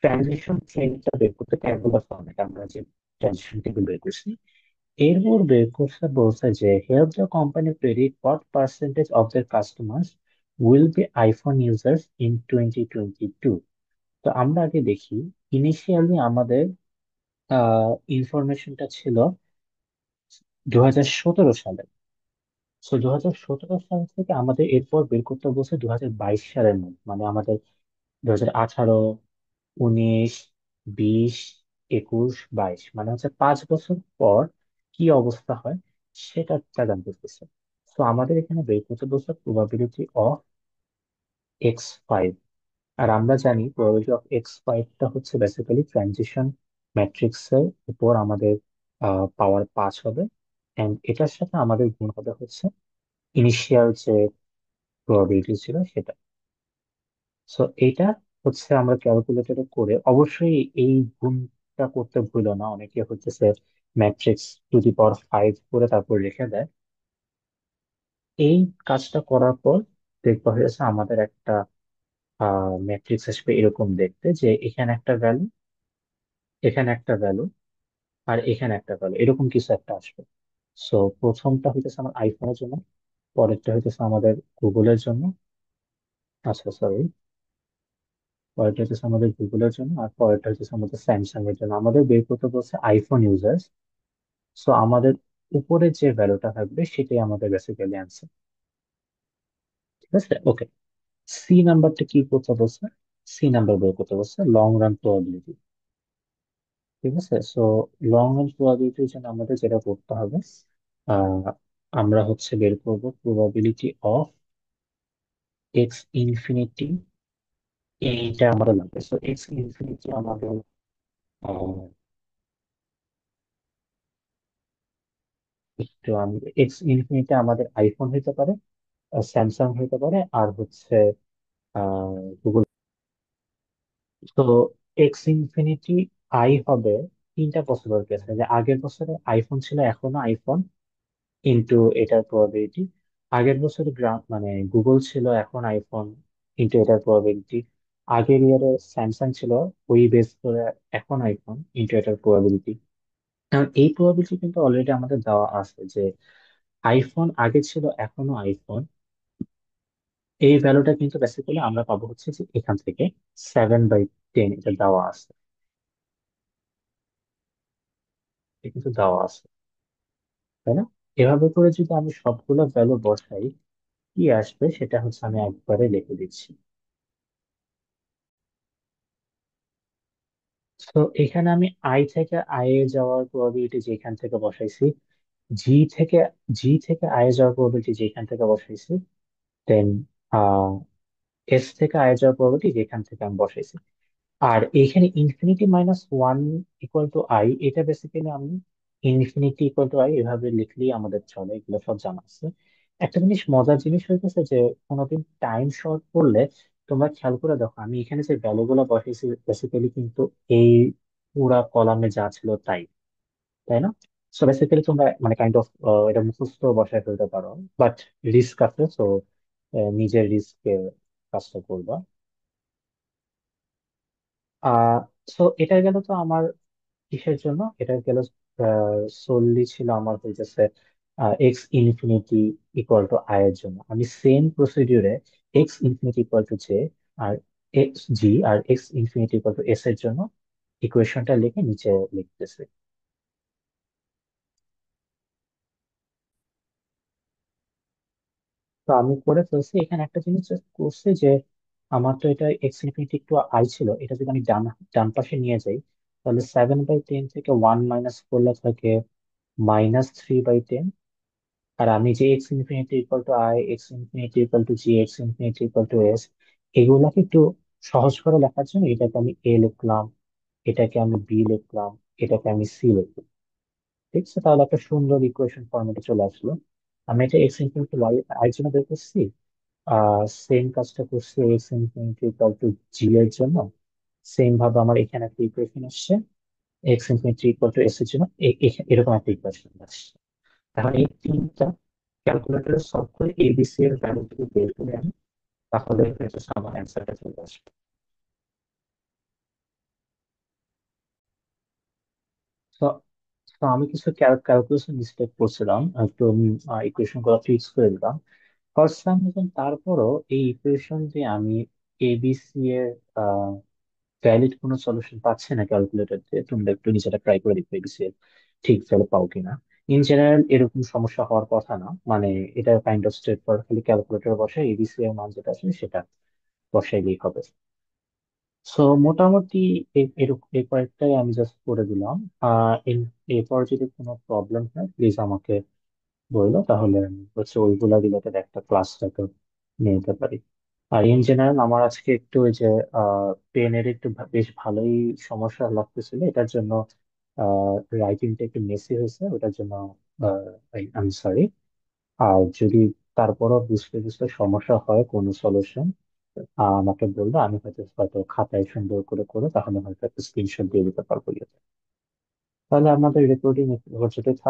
ট্রানজিশন ট্রেনটা বের করতে ট্যাবুলার ফরম্যাট আমরা যে ট্রানজিশন টেবিল বের করছি। এরপর বের করতে বলছে যে help the company predict what percentage of their customers will be iPhone users in 2022। তো আমরা আগে দেখি, ইনিশিয়ালি আমাদের ইনফরমেশনটা ছিল 2017 সালে। সো 2017 সাল থেকে আমাদের এরপর বের করতে বলছে 2022 সালের মধ্যে, মানে আমাদের 2018, 19, 20, 21, 22, মানে হচ্ছে 5 বছর পর কি অবস্থা হয় সেটা তা জানতে চাইছে। তো আমাদের এখানে বের করতে বলছে প্রবাবিলিটি অফ x5। আর আমরা জানি প্রবাবিলিটি অফ x5টা হচ্ছে বেসিক্যালি ট্রানজিশন ম্যাট্রিক্সের উপর আমাদের পাওয়ার 5 হবে, এন্ড এটার সাথে আমাদের গুণ হবে হচ্ছে ইনিশিয়াল যে প্রবাবিলিটি ছিল সেটা। সো এইটা হচ্ছে আমরা ক্যালকুলেটরে করে, অবশ্যই এই গুণটা করতে ভুলো না, অনেকে হচ্ছে ম্যাট্রিক্স টু দি পাওয়ার 5 করে তারপর রেখে দেয়। এই কাজটা করার পর দেখবা হয়েছে আমাদের একটা ম্যাট্রিক্স আসবে এরকম দেখতে, যে এখানে একটা ভ্যালু, এখানে একটা ভ্যালু, আর এখানে একটা ভ্যালু, এরকম কিছু একটা আসবে। সো প্রথমটা হইতেছে আমার আইফোনের জন্য, পরেরটা হইতেছে আমাদের গুগলের জন্য, আচ্ছা সরি, পরেরটা হচ্ছে আমাদের গুগলের জন্য, আর পরেরটা হচ্ছে আমাদের স্যামসাং এর জন্য। আমাদের বের করতে বলছে আইফোন ইউজার্স। সো আমাদের উপরে যে ভ্যালুটা থাকবে সেটাই আমাদের বেসিক্যালি অ্যান্সার। ঠিক আছে, ওকে। সি নাম্বারটা কি করতে বলছে? সি নাম্বার বের করতে বলছে লং রান প্রবাবিলিটি। ঠিক আছে, সো লং রান প্রবাবিলিটির জন্য আমাদের যেটা করতে হবে, আহ আমরা হচ্ছে বের করব প্রবাবিলিটি অফ এক্স ইনফিনিটি। এইটা আমাদের লাগবে। সো এক্স ইনফিনিটি আমাদের একটু আমি, এক্স ইনফিনিটি আমাদের আইফোন হইতে পারে, স্যামসাং হইতে পারে, আর হচ্ছে গুগল। তো এক্স ইনফিনিটি আই হবে তিনটা পসিবল কেস, যে আগের বছরে আইফোন ছিল এখনো আইফোন, ইনটু এটার প্রবাবিলিটি। আগের বছরে মানে গুগল ছিল এখন আইফোন, ইনটু এটার প্রবাবিলিটি। আগের ইয়ারে স্যামসাং ছিল ওই বেস করে এখন আইফোন, ইনটু এটার প্রবাবিলিটি। কারণ এই প্রবাবিলিটি কিন্তু অলরেডি আমাদের দেওয়া আছে যে আইফোন আগে ছিল এখনো আইফোন। এই ভ্যালুটা কিন্তু বেসিক্যালি আমরা পাবো হচ্ছে যে এখান থেকে 7/10 এটা দেওয়া আছে, এটা কিন্তু দেওয়া আছে, তাই না? এভাবে করে যদি আমি সবগুলো ভ্যালু বসাই, কি আসবে সেটা হচ্ছে আমি একবারে লিখে দিচ্ছি। তো এখানে আমি আই থেকে আই এ যাওয়ার প্রবাবিলিটি যেখান থেকে বসাইছি, জি থেকে জি থেকে আই এ যাওয়ার প্রবাবিলিটি যেখান থেকে বসাইছি, দেন এস থেকে আই এ যাওয়ার প্রবাবিলিটি যেখান থেকে আমি বসাইছি। আর এখানে infinity minus one equal to I, এটা বেসিক্যালি আমি ইনফিনিটি ইকুয়াল টু আই এভাবে লিখলেই আমাদের চলে, এগুলো সব জানা আছে। একটা জিনিস, মজার জিনিস হইতেছে যে কোনোদিন টাইম শর্ট পড়লে তোমরা খেয়াল করে দেখো, আমি এখানে যে ভ্যালু গুলো বসাইছি বেসিক্যালি কিন্তু এই পুরা কলামে যা ছিল তাই, তাই না? সো বেসিক্যালি তোমরা মানে কাইন্ড অফ এটা মুখস্থ বসায় ফেলতে পারো, বাট রিস্ক আছে, সো নিজের রিস্কে কাজটা করবা। আহ সো এটা গেল তো আমার কিসের জন্য, এটা গেল সোললি ছিল আমার হইতেছে X infinity equal to I এর জন্য। আমি সেম প্রসিডিউরে X infinity equal to J আর এক্স জি আর X infinity equal to S এর জন্য ইকুয়েশনটা লিখে নিচে লিখতেছি। তো আমি করে ফেলছি। এখানে একটা জিনিস just করছি যে আমার তো এটা এক্স ইনফিনিটি একটু আই ছিল, এটা যদি আমি ডান ডান পাশে নিয়ে যাই, তাহলে 7/10 থেকে 1 মাইনাস করলে থাকে -3/10। আর আমি যে x infinity equal to I, x infinity equal two G, x infinity equal to S, এগুলাকে একটু সহজ করে লেখার জন্য এটাকে আমি এ লিখলাম, এটাকে আমি বি লিখলাম, এটাকে আমি সি লিখলাম। ঠিক আছে, তাহলে একটা সুন্দর ইকুয়েশন ফর্মেটে চলে আসলো। আমি এটা এক্স ইনফিনিটি ওয়াই এর জন্য বের করছি, সেম কাজটা করছি এক্স ইনফিনিটি ইকুয়াল টু জি এর জন্য। সেম ভাবে আমার এখানে একটা ইকুয়েশন আসছে x infinity equal to S এর জন্য, এরকম একটা ইকুয়েশন আসছে। এখন এই তিনটা ক্যালকুলেটরে সলভ করে এবিসি এর ভ্যালু থেকে বের করে আনি, তাহলে হয়তো আমার অ্যান্সারটা চলে আসবে। তো তো আমি কিছু ক্যালকুলেশন মিস্টেক করছিলাম, একটু আমি ইকুয়েশন গুলো ফিক্স করে দিলাম ফর সাম রিজন। তারপরও এই ইকুয়েশন দিয়ে আমি এবিসি এর ভ্যালিড কোনো সলিউশন পাচ্ছি না ক্যালকুলেটর দিয়ে। তোমরা একটু নিজেটা ট্রাই করে দেখবে এবিসি এর ঠিক ভ্যালু পাও কিনা। ইন জেনারেল এরকম সমস্যা হওয়ার কথা না, মানে এটা কাইন্ড অফ স্ট্রেট ফরওয়ার্ড, খালি ক্যালকুলেটর বসে এবিসি এর মান যেটা আছে সেটা বসাইলেই হবে। সো মোটামুটি এই কয়েকটাই আমি জাস্ট করে দিলাম। এরপর যদি কোনো প্রবলেম হয় প্লিজ আমাকে বললো, তাহলে আমি হচ্ছে ওইগুলা রিলেটেড একটা ক্লাস হয়তো নিয়ে নিতে পারি। আর ইন জেনারেল আমার আজকে একটু ওই যে পেনের একটু বেশ ভালোই সমস্যা লাগতেছিল, এটার জন্য রাইটিংটা একটু মেসি হয়েছে, ওটার জন্য আমি সরি। আর যদি তারপরও বুঝতে বুঝতে সমস্যা হয় কোনো সলিউশন আমাকে বললে, আমি হয়তো হয়তো খাতায় সুন্দর করে করে তাহলে হয়তো একটা স্ক্রিনশট দিয়ে দিতে পারবো ইয়েতে। তাহলে আমাদের রেকর্ডিং যেটাই থাক।